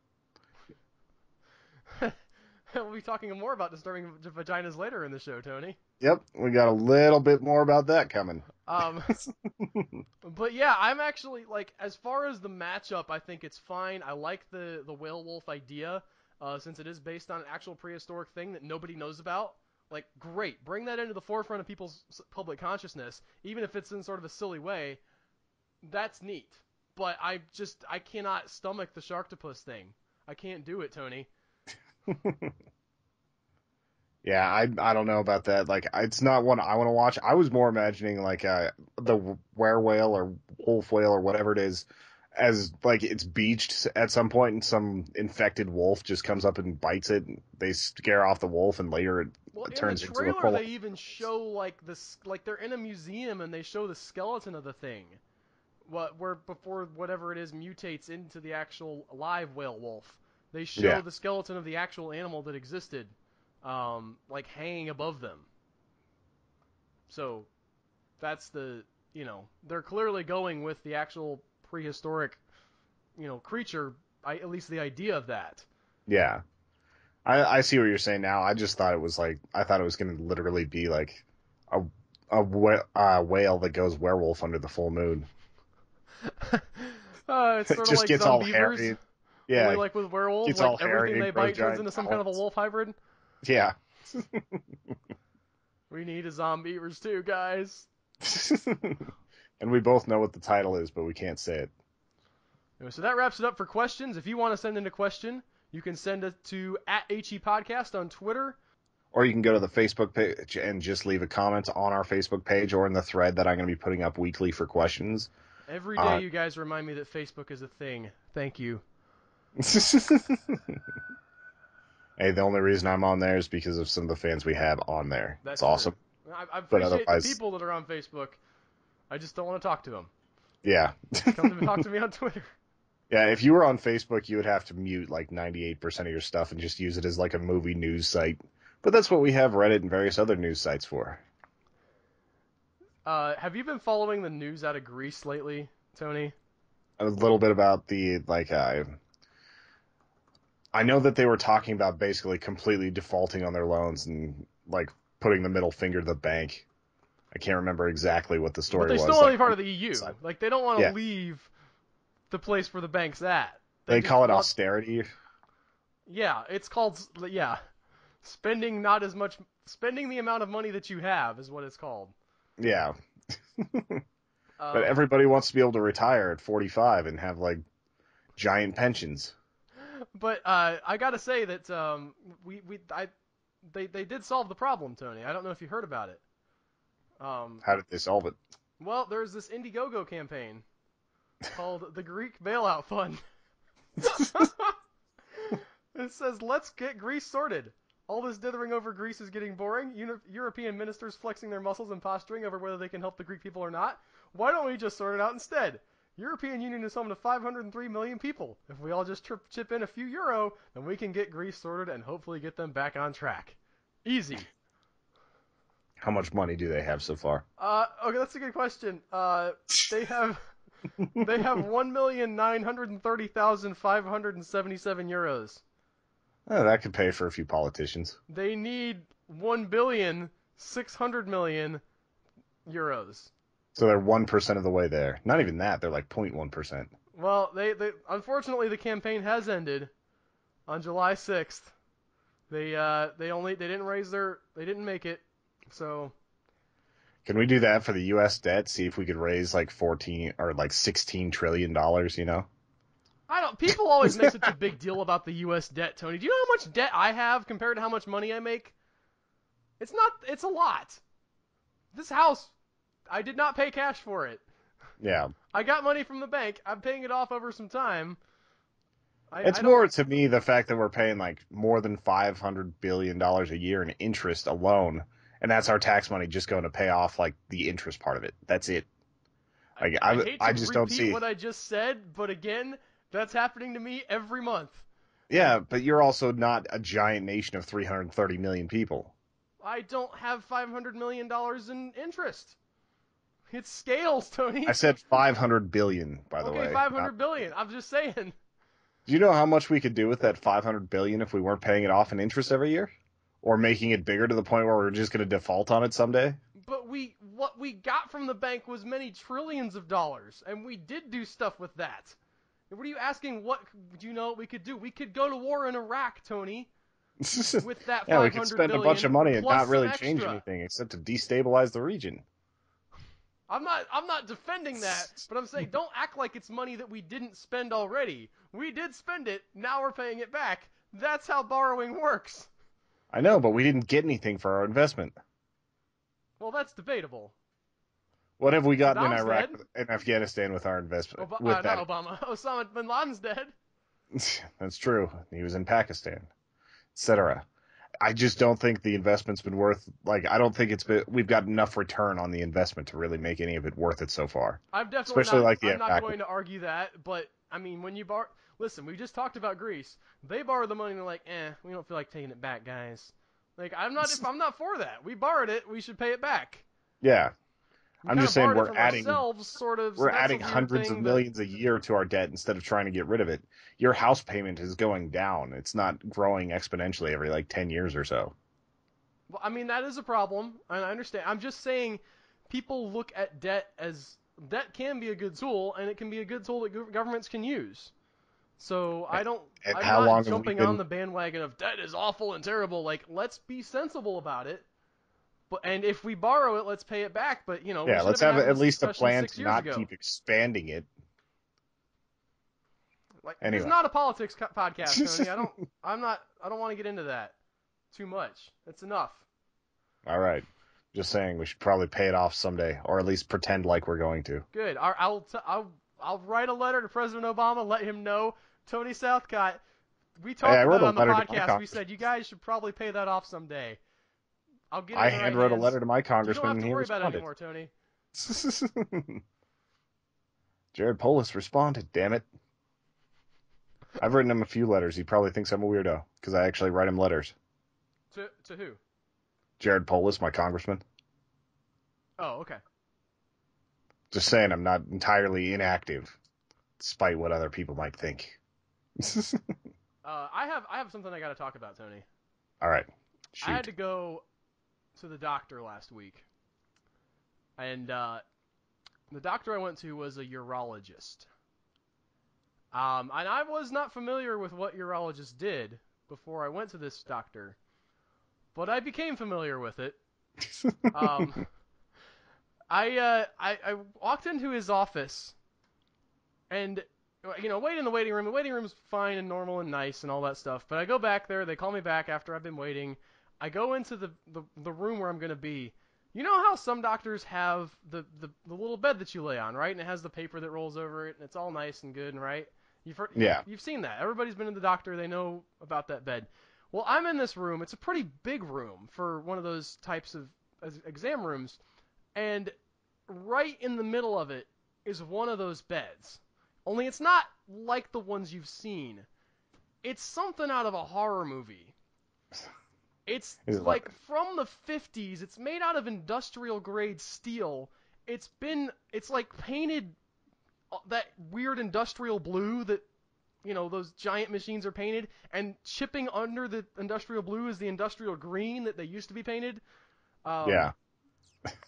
We'll be talking more about disturbing vaginas later in the show, Tony. Yep, we got a little bit more about that coming. But yeah, I'm actually, as far as the matchup, I think it's fine. I like the Whalewolf idea, since it is based on an actual prehistoric thing that nobody knows about. Great. Bring that into the forefront of people's public consciousness, even if it's in sort of a silly way. That's neat. but I cannot stomach the Sharktopus thing. I can't do it, Tony. Yeah, I don't know about that. Like, it's not one I want to watch. I was more imagining like the werewhale or wolf whale or whatever it is, as like it's beached at some point and some infected wolf just comes up and bites it. And they scare off the wolf and later it turns into a In the full. trailer, they even show like this, like they're in a museum and they show the skeleton of the thing. Where before whatever it is mutates into the actual live whale wolf, they show Yeah, the skeleton of the actual animal that existed, like hanging above them. So that's they're clearly going with the actual prehistoric, creature. At least the idea of that. yeah. I see what you're saying now. I just thought it was like I thought it was going to literally be like a whale that goes werewolf under the full moon. It's It sort of just like gets all Zombievers, hairy. only Yeah, like with werewolves, gets like all hairy everything and they grows bite turns giant into some kind of a talons. wolf hybrid. Yeah. We need a Zombievers too, guys. And we both know what the title is, but we can't say it. Anyway, so that wraps it up for questions. If you want to send in a question, you can send it to @HEPodcast on Twitter. Or you can go to the Facebook page and just leave a comment on our Facebook page or in the thread that I'm going to be putting up weekly for questions. Every day you guys remind me that Facebook is a thing. Thank you. Hey, the only reason I'm on there is because of some of the fans we have on there. That's it's awesome. True. I But appreciate otherwise, the people that are on Facebook. I just don't want to talk to them. Yeah. Come to talk to me on Twitter. Yeah, if you were on Facebook, you would have to mute like 98% of your stuff and just use it as like a movie news site. But that's what we have Reddit and various other news sites for. Have you been following the news out of Greece lately, Tony? A little bit about the, like, I know that they were talking about basically completely defaulting on their loans and, like, putting the middle finger to the bank. I can't remember exactly what the story was. But they still want to be part of the EU. Like, they don't want to Yeah. leave the place where the bank's at. They call it austerity. Yeah, it's called, spending the amount of money that you have is what it's called. Yeah. But everybody wants to be able to retire at 45 and have, like, giant pensions. But I gotta say that they did solve the problem, Tony. I don't know if you heard about it. How did they solve it? Well, there's this Indiegogo campaign called the Greek Bailout Fund. It says, "Let's get Greece sorted. All this dithering over Greece is getting boring. European ministers flexing their muscles and posturing over whether they can help the Greek people or not. Why don't we just sort it out instead? European Union is home to 503 million people. If we all just chip in a few euro, then we can get Greece sorted and hopefully get them back on track. Easy." How much money do they have so far? Okay, that's a good question. They have 1,930,577 euros. Oh, that could pay for a few politicians. They need 1,600,000,000 euros. So they're 1% of the way there. Not even that. They're like 0.1%. Well, they unfortunately the campaign has ended on July 6th. They didn't make it. So can we do that for the U.S. debt? See if we could raise like 14 or like $16 trillion, you know? People always make such a big deal about the U.S. debt, Tony. Do you know how much debt I have compared to how much money I make? It's a lot. This house, I did not pay cash for it. Yeah. I got money from the bank. I'm paying it off over some time. It's more to me the fact that we're paying like more than $500 billion a year in interest alone. And that's our tax money just going to pay off like the interest part of it. That's it. Like I just don't see what I just said, but again, that's happening to me every month. Yeah, but you're also not a giant nation of 330 million people. I don't have $500 million in interest. It scales, Tony. I said 500 billion, by the way. Okay, 500 billion. I'm just saying. Do you know how much we could do with that 500 billion if we weren't paying it off in interest every year? Or making it bigger to the point where we're just going to default on it someday? But what we got from the bank was many trillions of dollars, and we did do stuff with that. And what are you asking? What do you know what we could do? We could go to war in Iraq, Tony. With that 500 yeah, we could spend a bunch of money and not really change extra. anything except to destabilize the region. I'm not defending that, but I'm saying don't act like it's money that we didn't spend already. We did spend it, now we're paying it back. That's how borrowing works. I know, but we didn't get anything for our investment. Well, that's debatable. What have we gotten in Saddam's Iraq dead. and Afghanistan with our investment? Not Obama. Osama bin Laden's dead. That's true. He was in Pakistan, etc. I just don't think the investment's been worth. Like, I don't think we've got enough return on the investment to really make any of it worth it so far. I'm definitely Especially not. like the I'm not going to argue that, but I mean, when you borrow, listen, we just talked about Greece. They borrow the money and they're like, we don't feel like taking it back, guys. Like, I'm not for that. We borrowed it. We should pay it back. Yeah. I'm just saying we're adding hundreds of millions a year to our debt instead of trying to get rid of it. Your house payment is going down. It's not growing exponentially every like 10 years or so. Well, I mean, that is a problem, and I understand. I'm just saying people look at debt as debt can be a good tool, and it can be a good tool that governments can use. So I'm not jumping on the bandwagon of debt is awful and terrible. Like, let's be sensible about it. And if we borrow it, let's pay it back. But let's have at least a plan to not keep expanding it. Like, anyway. It's not a politics podcast, Tony. I don't want to get into that too much. That's enough. All right. Just saying, we should probably pay it off someday, or at least pretend like we're going to. Good. I'll write a letter to President Obama, let him know. Tony Southcott, we talked about it on the podcast. We said you guys should probably pay that off someday. I hand-wrote a letter to my congressman, and he responded. You don't have to worry about it anymore, Tony. Jared Polis responded, damn it. I've written him a few letters. He probably thinks I'm a weirdo, because I actually write him letters. To who? Jared Polis, my congressman. Oh, okay. Just saying I'm not entirely inactive, despite what other people might think. I have something I got to talk about, Tony. All right. Shoot. I had to go to the doctor last week, and the doctor I went to was a urologist. And I was not familiar with what urologists did before I went to this doctor, but I became familiar with it. I walked into his office, and wait in the waiting room. The waiting room's fine and normal and nice and all that stuff. But I go back there. They call me back after I've been waiting. I go into the room where I'm going to be. You know how some doctors have the little bed that you lay on, right? And it has the paper that rolls over it, and it's all nice and good, right? You've seen that. Everybody's been to the doctor. They know about that bed. Well, I'm in this room. It's a pretty big room for one of those types of exam rooms. And right in the middle of it is one of those beds. Only it's not like the ones you've seen. It's something out of a horror movie. It's like from the 50s. It's made out of industrial grade steel. It's like painted that weird industrial blue that, those giant machines are painted, and chipping under the industrial blue is the industrial green that they used to be painted. Yeah.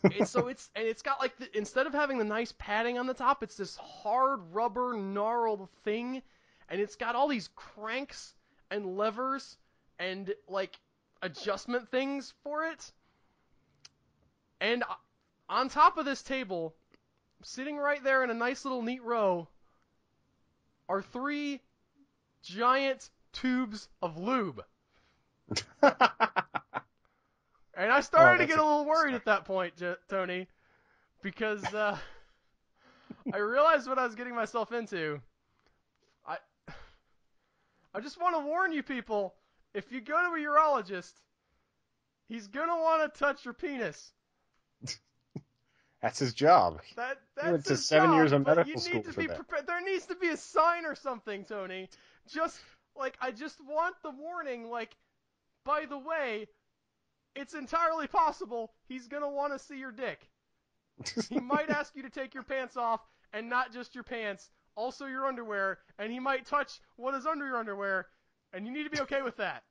It's got like instead of having the nice padding on the top, it's this hard rubber gnarled thing, and it's got all these cranks and levers and like adjustment things for it. And on top of this table, sitting right there in a nice little neat row, are 3 giant tubes of lube. And I started to get a little worried at that point, Tony, because I realized what I was getting myself into. I just want to warn you people, if you go to a urologist, he's going to want to touch your penis. That's his job. That's his 7 job, years of but medical you school need to for be that. prepared. There needs to be a sign or something, Tony. I just want the warning, like, by the way, it's entirely possible he's going to want to see your dick. He might ask you to take your pants off, and not just your pants, also your underwear, and he might touch what is under your underwear, and you need to be okay with that.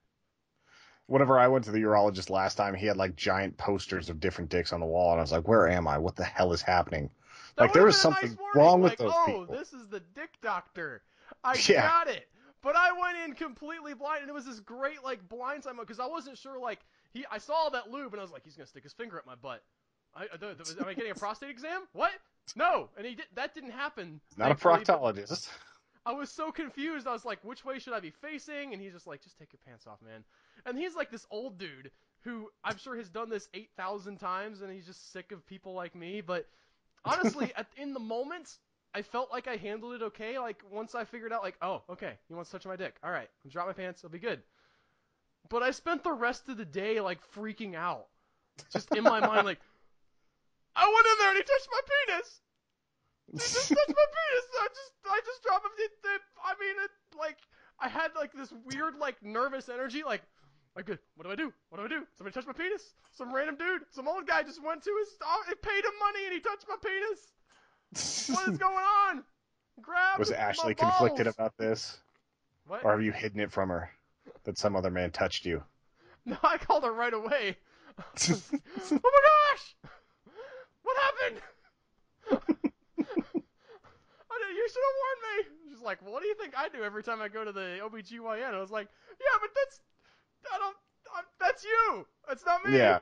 Whenever I went to the urologist last time, he had like giant posters of different dicks on the wall, and I was like, where am I? What the hell is happening? Like, there was something wrong with those people. Oh, this is the dick doctor. I got it. But I went in completely blind, and it was this great, like, blindside moment, because I wasn't sure, like, I saw that lube, and I was like, he's going to stick his finger up my butt. Am I getting a prostate exam? What? No, and that didn't happen. Not a Thankfully, proctologist. I was so confused. I was like, which way should I be facing? And he's just like, just take your pants off, man. And he's like this old dude who I'm sure has done this 8,000 times, and he's just sick of people like me. But honestly, in the moment, I felt like I handled it okay. Like, once I figured out, like, oh, okay, he wants to touch my dick. All right, I'll drop my pants. I'll be good. But I spent the rest of the day, like, freaking out. Just in my mind, like, I went in there and he touched my penis. He just touched my penis. I just dropped him. I mean, like, I had, like, this weird, like, nervous energy, like, what do I do? What do I do? Somebody touched my penis? Some random dude, some old guy just went to it paid him money and he touched my penis. What is going on? Grab Was Ashley my balls. conflicted about this? What? Or have you hidden it from her that some other man touched you? No, I called her right away. Oh my gosh! What happened? You should have warned me. She's like, well, what do you think I do every time I go to the OBGYN? I was like, yeah, but that's you. That's not me. Yeah.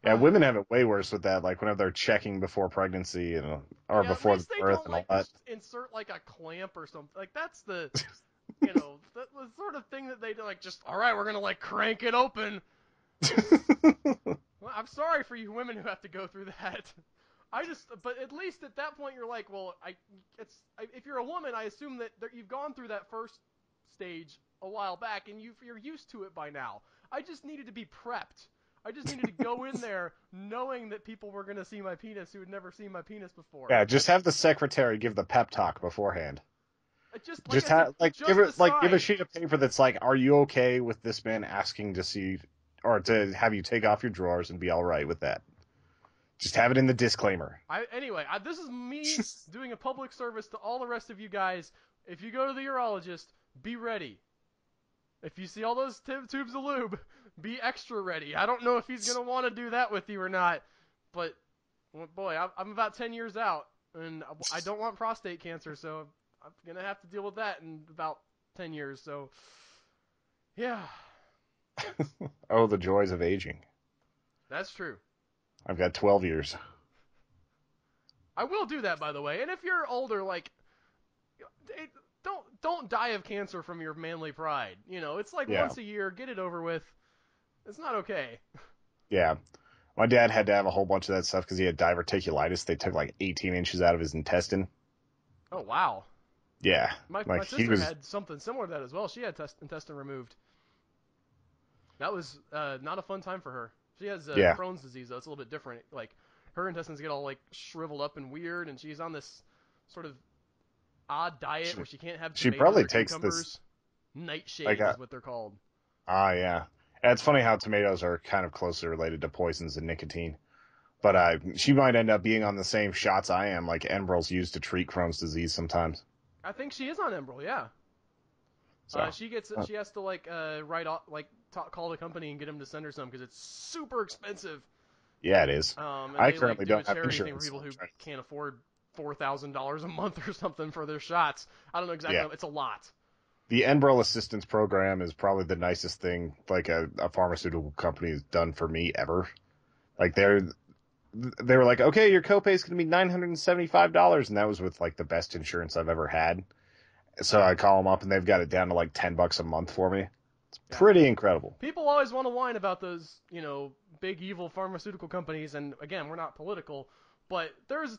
Yeah, women have it way worse with that. Like whenever they're checking before pregnancy or before at least the they birth don't and all like that. just insert like a clamp or something. Like that's the, the sort of thing that they do. Like just all right, we're gonna like crank it open. Well, I'm sorry for you women who have to go through that. But at least at that point you're like, well, if you're a woman, I assume that you've gone through that first stage a while back and you're used to it by now. I just needed to be prepped. I just needed to go in there knowing that people were going to see my penis who had never seen my penis before. Yeah, just have the secretary give the pep talk beforehand. Give a sheet of paper that's like, are you okay with this man asking to see or to have you take off your drawers and be all right with that? Just have it in the disclaimer. This is me doing a public service to all the rest of you guys. If you go to the urologist, be ready. If you see all those tubes of lube, be extra ready. I don't know if he's going to want to do that with you or not, but, boy, I'm about 10 years out, and I don't want prostate cancer, so I'm going to have to deal with that in about 10 years, so, yeah. Oh, the joys of aging. That's true. I've got 12 years. I will do that, by the way, and if you're older, like, don't die of cancer from your manly pride. It's like once a year, get it over with. It's not okay. Yeah. My dad had to have a whole bunch of that stuff because he had diverticulitis. They took like 18 inches out of his intestine. Oh, wow. Yeah. My sister had something similar to that as well. She had intestine removed. That was not a fun time for her. She has Crohn's disease, though. It's a little bit different. Like, her intestines get all, like, shriveled up and weird, and she's on this sort of odd diet where she can't have tomatoes she probably or takes cucumbers. This Nightshades is what they're called. Yeah. It's funny how tomatoes are kind of closely related to poisons and nicotine. But she might end up being on the same shots I am, like Enbrel's used to treat Crohn's disease sometimes. I think she is on Enbrel, yeah. So she has to write off, call the company and get them to send her some because it's super expensive. Yeah, it is. I currently don't have charity insurance. Thing for people who can't afford $4,000 a month or something for their shots. I don't know exactly. Yeah. It's a lot. The Enbrel Assistance Program is probably the nicest thing like a pharmaceutical company has done for me ever. Like they were like, okay, your copay is going to be $975, and that was with like the best insurance I've ever had. So I call them up, and they've got it down to like $10 a month for me. It's pretty incredible. People always want to whine about those, big evil pharmaceutical companies, and again, we're not political, but there's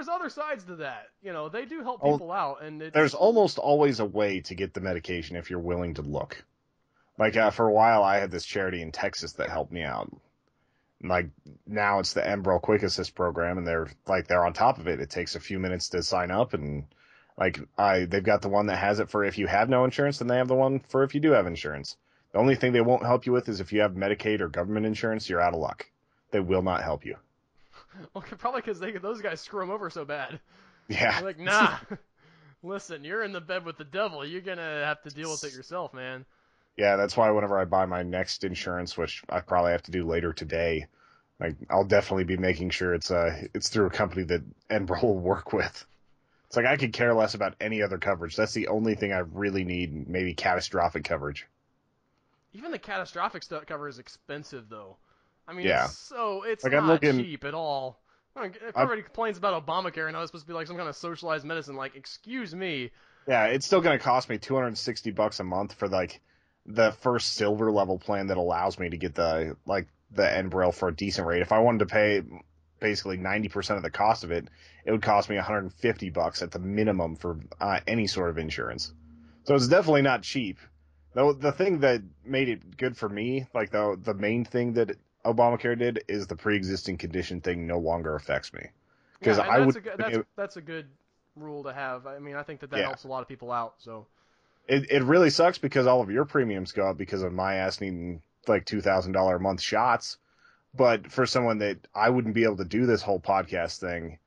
other sides to that. They do help people out, and there's almost always a way to get the medication if you're willing to look. Like for a while, I had this charity in Texas that helped me out. Like now, it's the Enbrel Quick Assist program, and they're on top of it. It takes a few minutes to sign up, and they've got the one that has it for if you have no insurance, and they have the one for if you do have insurance. The only thing they won't help you with is if you have Medicaid or government insurance, you're out of luck. They will not help you. Well, probably because those guys screw them over so bad. Yeah. They're like, nah, listen, you're in the bed with the devil. You're going to have to deal with it yourself, man. Yeah, that's why whenever I buy my next insurance, which I probably have to do later today, I'll definitely be making sure it's through a company that Enbrel will work with. It's like I could care less about any other coverage. That's the only thing I really need, maybe catastrophic coverage. Even the catastrophic stuff cover is expensive, though. I mean, Yeah. it's Like I'm not looking. cheap at all. If I, everybody complains about Obamacare and how it's supposed to be like some kind of socialized medicine, like, excuse me. yeah, it's still going to cost me $260 a month for like the first silver level plan that allows me to get the Enbrel for a decent rate. If I wanted to pay basically 90% of the cost of it, it would cost me $150 at the minimum for any sort of insurance. So it's definitely not cheap. Though the thing that made it good for me, like the main thing that Obamacare did, is the pre-existing condition thing no longer affects me. Because Yeah, and I would, that's a good rule to have. I mean, I think that yeah, helps a lot of people out. So it really sucks because all of your premiums go up because of my ass needing like $2,000 a month shots. But for someone that I wouldn't be able to do this whole podcast thing,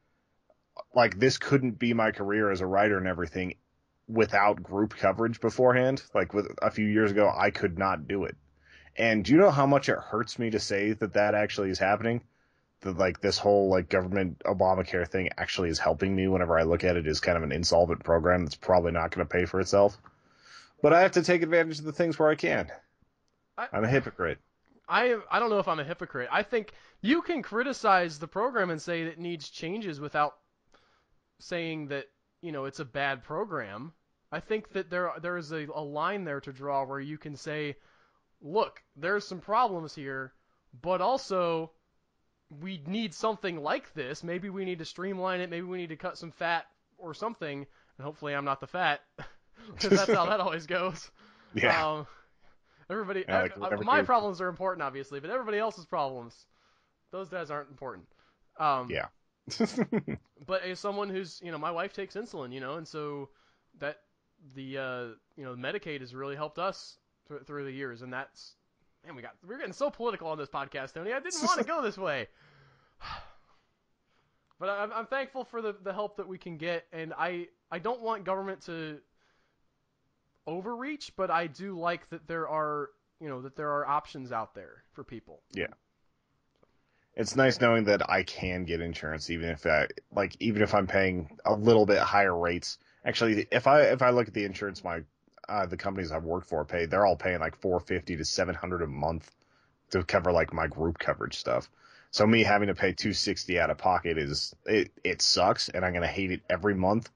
like this couldn't be my career as a writer and everything without group coverage beforehand. Like with a few years ago, I could not do it. And do you know how much it hurts me to say that actually is happening? That like this whole like government Obamacare thing actually is helping me whenever I look at it as kind of an insolvent program that's probably not going to pay for itself. But I have to take advantage of the things where I can. I I'm a hypocrite. I don't know if I'm a hypocrite. I think you can criticize the program and say it needs changes without saying that, it's a bad program. I think that there is a line there to draw where you can say, look, there's some problems here, but also we need something like this. Maybe we need to streamline it. Maybe we need to cut some fat or something. And hopefully I'm not the fat, because that's how that always goes. Yeah. Everybody, Yeah, like my problems are important, obviously, but everybody else's problems, those guys aren't important. Um, Yeah. but as someone who's, my wife takes insulin, and so that Medicaid has really helped us through the years, and that's, man, we're getting so political on this podcast, Tony. I didn't want to go this way. But I'm thankful for the help that we can get, and I don't want government to overreach, but I do like that there are options out there for people. Yeah. It's nice knowing that I can get insurance even if I'm paying a little bit higher rates. Actually, if I look at the insurance the companies I've worked for pay, they're all paying like $450 to $700 a month to cover like my group coverage stuff. So me having to pay $260 out of pocket it sucks, and I'm gonna hate it every month.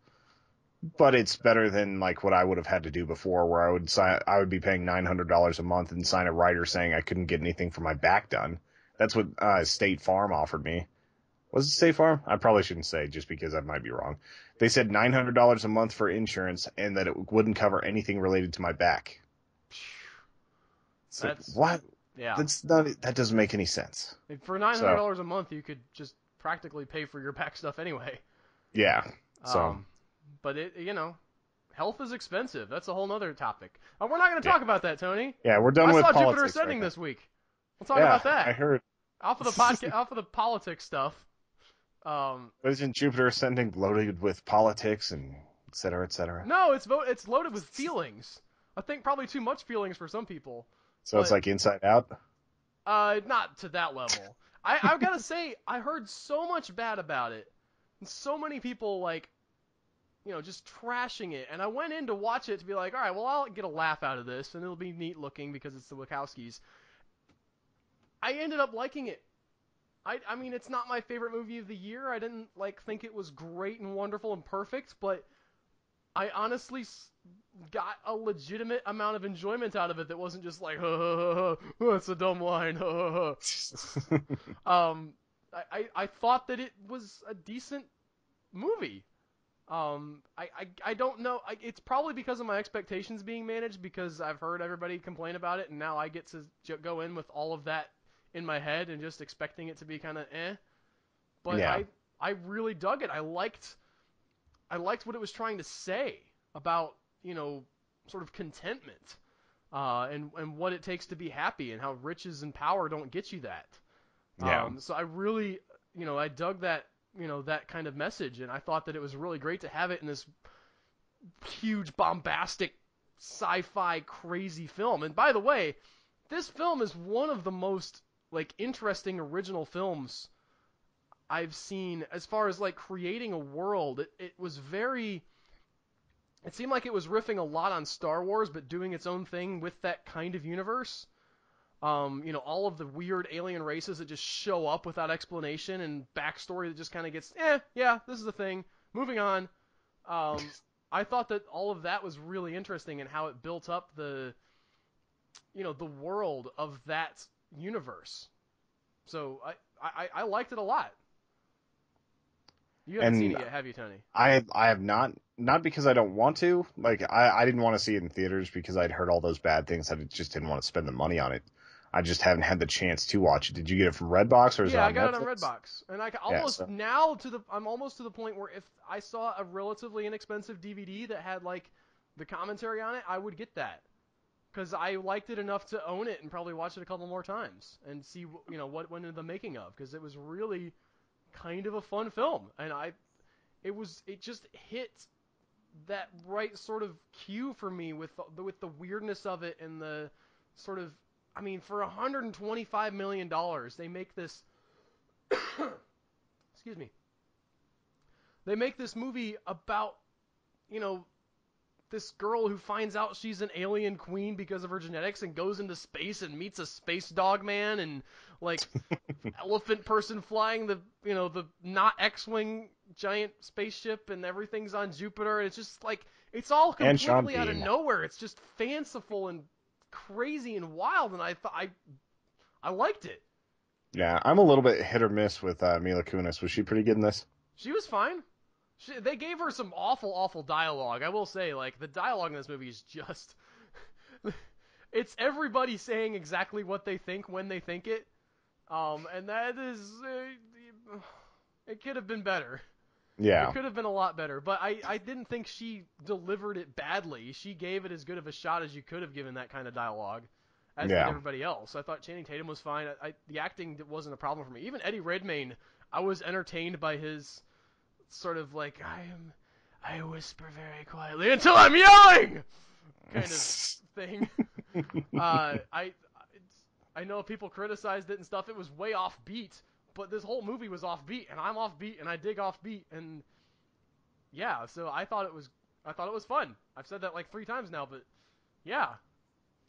But it's better than like what I would have had to do before, where I would be paying $900 a month and sign a rider saying I couldn't get anything for my back done. That's what State Farm offered me. Was it State Farm? I probably shouldn't say, just because I might be wrong. They said $900 a month for insurance and that it wouldn't cover anything related to my back. So what? Yeah. That doesn't make any sense. For $900 a month, you could just practically pay for your back stuff anyway. Yeah. So. But health is expensive. That's a whole nother topic. We're not going to talk about that, Tony. Yeah, we're done with politics. I saw Jupiter Ascending this week. We'll talk about that. I heard. Off of the podcast, off of the politics stuff. But isn't Jupiter Ascending loaded with politics and et cetera, et cetera? No, it's loaded with feelings. I think probably too much feelings for some people. So it's like Inside Out? Not to that level. I've got to say, I heard so much bad about it. And so many people, just trashing it. And I went in to watch it to be like, all right, well, I'll get a laugh out of this, and it'll be neat looking because it's the Wachowskis. I ended up liking it. I mean, it's not my favorite movie of the year. I didn't think it was great and wonderful and perfect, but I honestly got a legitimate amount of enjoyment out of it that wasn't just like, that's a dumb line, I thought that it was a decent movie. I don't know. It's probably because of my expectations being managed, because I've heard everybody complain about it, and now I get to go in with all of that in my head and just expecting it to be kind of But yeah. I really dug it. I liked what it was trying to say about, sort of contentment, and what it takes to be happy, and how riches and power don't get you that. Yeah. So I really, I dug that, that kind of message, and I thought that it was really great to have it in this huge, bombastic, sci-fi, crazy film. And by the way, this film is one of the most, interesting original films I've seen as far as, creating a world. It was very... It seemed like it was riffing a lot on Star Wars, but doing its own thing with that kind of universe. All of the weird alien races that just show up without explanation and backstory that just kind of gets, yeah, this is the thing. Moving on. I thought that all of that was really interesting and how it built up the world of that universe. So I liked it a lot. You haven't seen it yet, have you, Tony? I have not because I don't want to. Like I didn't want to see it in theaters because I'd heard all those bad things. I just didn't want to spend the money on it. I just haven't had the chance to watch it. Did you get it from Redbox or is it on Netflix? Yeah, I got it on Redbox, and I'm almost to the point where if I saw a relatively inexpensive DVD that had like the commentary on it, I would get that because I liked it enough to own it and probably watch it a couple more times and see what went into the making of, because it was really kind of a fun film, and it just hit that right sort of cue for me with the weirdness of it and the sort of, I mean, for $125 million, they make this. Excuse me. They make this movie about, this girl who finds out she's an alien queen because of her genetics and goes into space and meets a space dog man and like elephant person flying the not X-wing giant spaceship, and everything's on Jupiter. It's just like it's all completely out of nowhere. It's just fanciful and crazy and wild, and I liked it. Yeah, I'm a little bit hit or miss with Mila Kunis. Was she pretty good in this? She was fine. They gave her some awful dialogue. I will say, like, the dialogue in this movie is just it's everybody saying exactly what they think when they think it. And that is it could have been better. Yeah. It could have been a lot better, but I didn't think she delivered it badly. She gave it as good of a shot as you could have given that kind of dialogue, as did everybody else. I thought Channing Tatum was fine. The acting wasn't a problem for me. Even Eddie Redmayne, I was entertained by his sort of like, I whisper very quietly until I'm yelling kind of thing. I know people criticized it and stuff. It was way offbeat, but this whole movie was offbeat, and I'm offbeat, and I dig offbeat, and yeah. So I thought it was fun. I've said that like 3 times now, but yeah.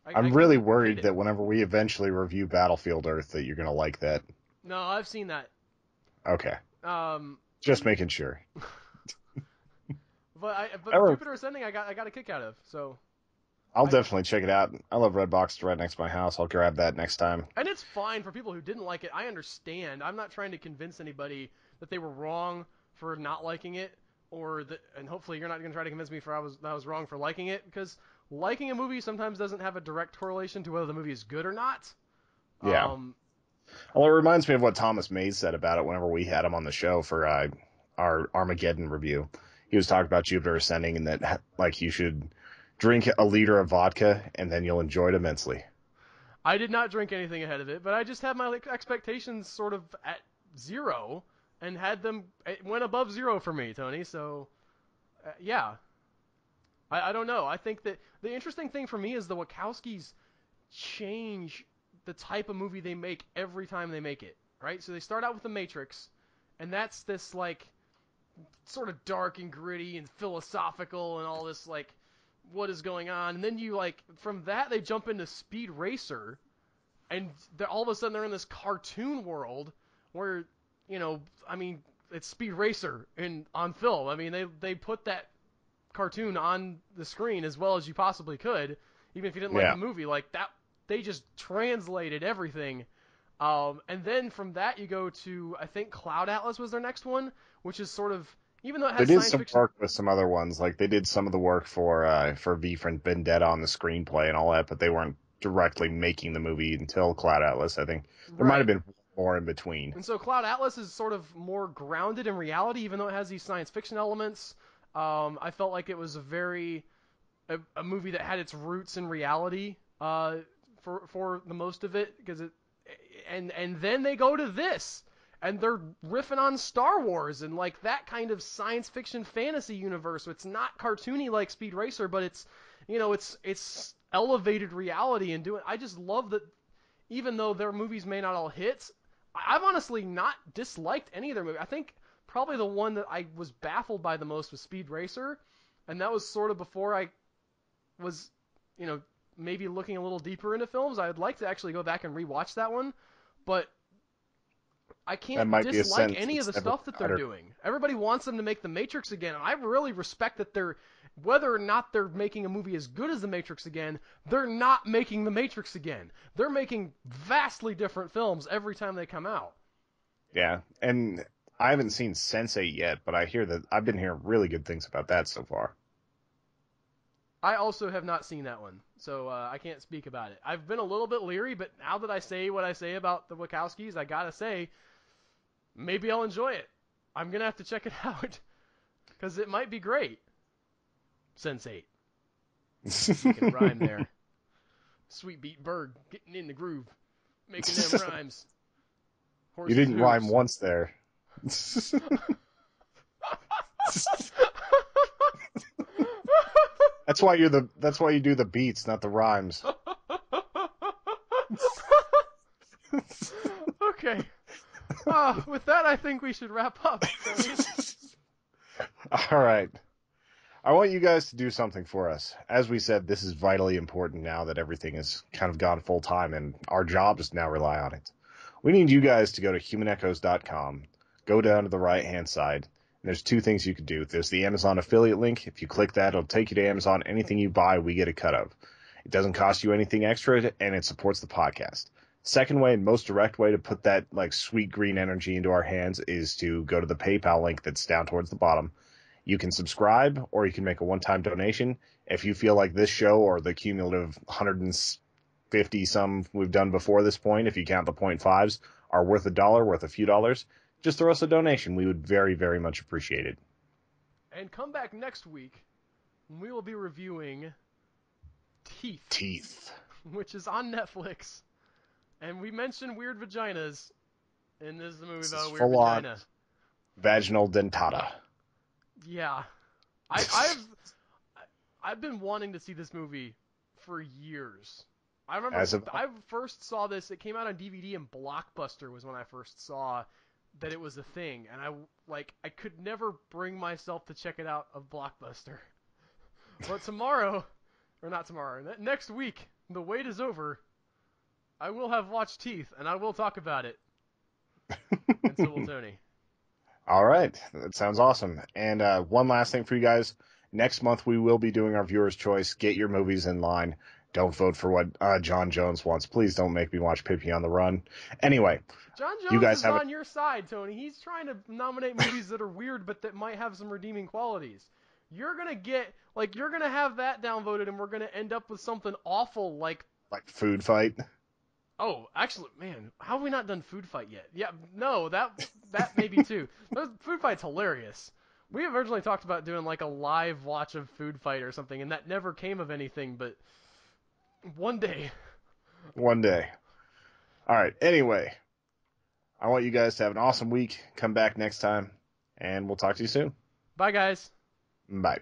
I'm really worried that whenever we eventually review Battlefield Earth, that you're gonna like that. No, I've seen that. Okay. Just making sure. But Jupiter Ascending, I got a kick out of. So I'll definitely check it out. I love Redbox. It's right next to my house. I'll grab that next time. And it's fine for people who didn't like it. I understand. I'm not trying to convince anybody that they were wrong for not liking it, and hopefully you're not going to try to convince me that I was wrong for liking it, because liking a movie sometimes doesn't have a direct correlation to whether the movie is good or not. Yeah. Well, it reminds me of what Thomas Mays said about it whenever we had him on the show for our Armageddon review. He was talking about Jupiter Ascending and that like you should drink a liter of vodka and then you'll enjoy it immensely. I did not drink anything ahead of it, but I just had my expectations sort of at 0 and had them. It went above 0 for me, Tony. So, yeah. I don't know. I think that the interesting thing for me is the Wachowskis change the type of movie they make every time they make it, right? So they start out with The Matrix, and that's this like sort of dark and gritty and philosophical and all this like what is going on, and then you like from that they jump into Speed Racer, and all of a sudden they're in this cartoon world where I mean it's Speed Racer on film. I mean they put that cartoon on the screen as well as you possibly could, even if you didn't like the movie. Like that, they just translated everything. And then from that you go to, I think Cloud Atlas was their next one, which is sort of, even though it has science fiction. They did some work with some other ones, like they did some of the work for V for Vendetta on the screenplay and all that, but they weren't directly making the movie until Cloud Atlas. I think there might have been more in between. And so Cloud Atlas is sort of more grounded in reality, even though it has these science fiction elements. I felt like it was a movie that had its roots in reality for the most of it, because and then they go to this, and they're riffing on Star Wars and like that kind of science fiction fantasy universe. So it's not cartoony like Speed Racer, but it's it's elevated reality and doing. I just love that, even though their movies may not all hit, I've honestly not disliked any of their movies. I think probably the one that I was baffled by the most was Speed Racer, and that was sort of before I was, maybe looking a little deeper into films, I'd like to actually go back and rewatch that one, but I That can't might be a dislike sentence any of the that's never stuff that they're uttered. doing. Everybody wants them to make The Matrix again, and I really respect that whether or not they're making a movie as good as The Matrix again, they're not making The Matrix again. They're making vastly different films every time they come out. Yeah, and I haven't seen Sense8 yet, but I've been hearing really good things about that so far. I also have not seen that one, so I can't speak about it. I've been a little bit leery, but now that I say what I say about the Wachowskis, I gotta say, maybe I'll enjoy it. I'm gonna have to check it out, because it might be great. Sense8. You can rhyme there. Sweet Beat Berg, getting in the groove, making them rhymes. You Horses didn't rhyme hooves. once there. That's why you do the beats, not the rhymes. Okay. With that, I think we should wrap up. All right. I want you guys to do something for us. As we said, this is vitally important now that everything has kind of gone full time and our jobs now rely on it. We need you guys to go to humanechoes.com, go down to the right-hand side, and there's two things you can do. There's the Amazon affiliate link. If you click that, it'll take you to Amazon. Anything you buy, we get a cut of. It doesn't cost you anything extra, and it supports the podcast. Second way and most direct way to put that like sweet green energy into our hands is to go to the PayPal link that's down towards the bottom. You can subscribe or you can make a one-time donation. If you feel like this show or the cumulative 150 some we've done before this point, if you count the 0.5s, are worth $1, worth a few dollars, just throw us a donation. We would very, very much appreciate it. And come back next week when we will be reviewing Teeth, which is on Netflix. And we mentioned weird vaginas in this movie about a weird vagina. Vaginal dentata. Yeah. I've been wanting to see this movie for years. I remember I first saw this, it came out on DVD, and Blockbuster was when I first saw that it was a thing, and I could never bring myself to check it out of Blockbuster. But next week, the wait is over. I will have watched Teeth, and I will talk about it. And so will Tony. All right. That sounds awesome. And one last thing for you guys. Next month, we will be doing our viewer's choice. Get your movies in line. Don't vote for what John Jones wants. Please don't make me watch Pippi on the Run. Anyway. John Jones is on your side, Tony. He's trying to nominate movies that are weird but that might have some redeeming qualities. You're going to have that downvoted, and we're going to end up with something awful like Food Fight. Oh, actually, man, how have we not done Food Fight yet? Yeah, no, that maybe too. Food Fight's hilarious. We originally talked about doing like a live watch of Food Fight or something, and that never came of anything, but one day. One day. All right, anyway, I want you guys to have an awesome week. Come back next time, and we'll talk to you soon. Bye, guys. Bye.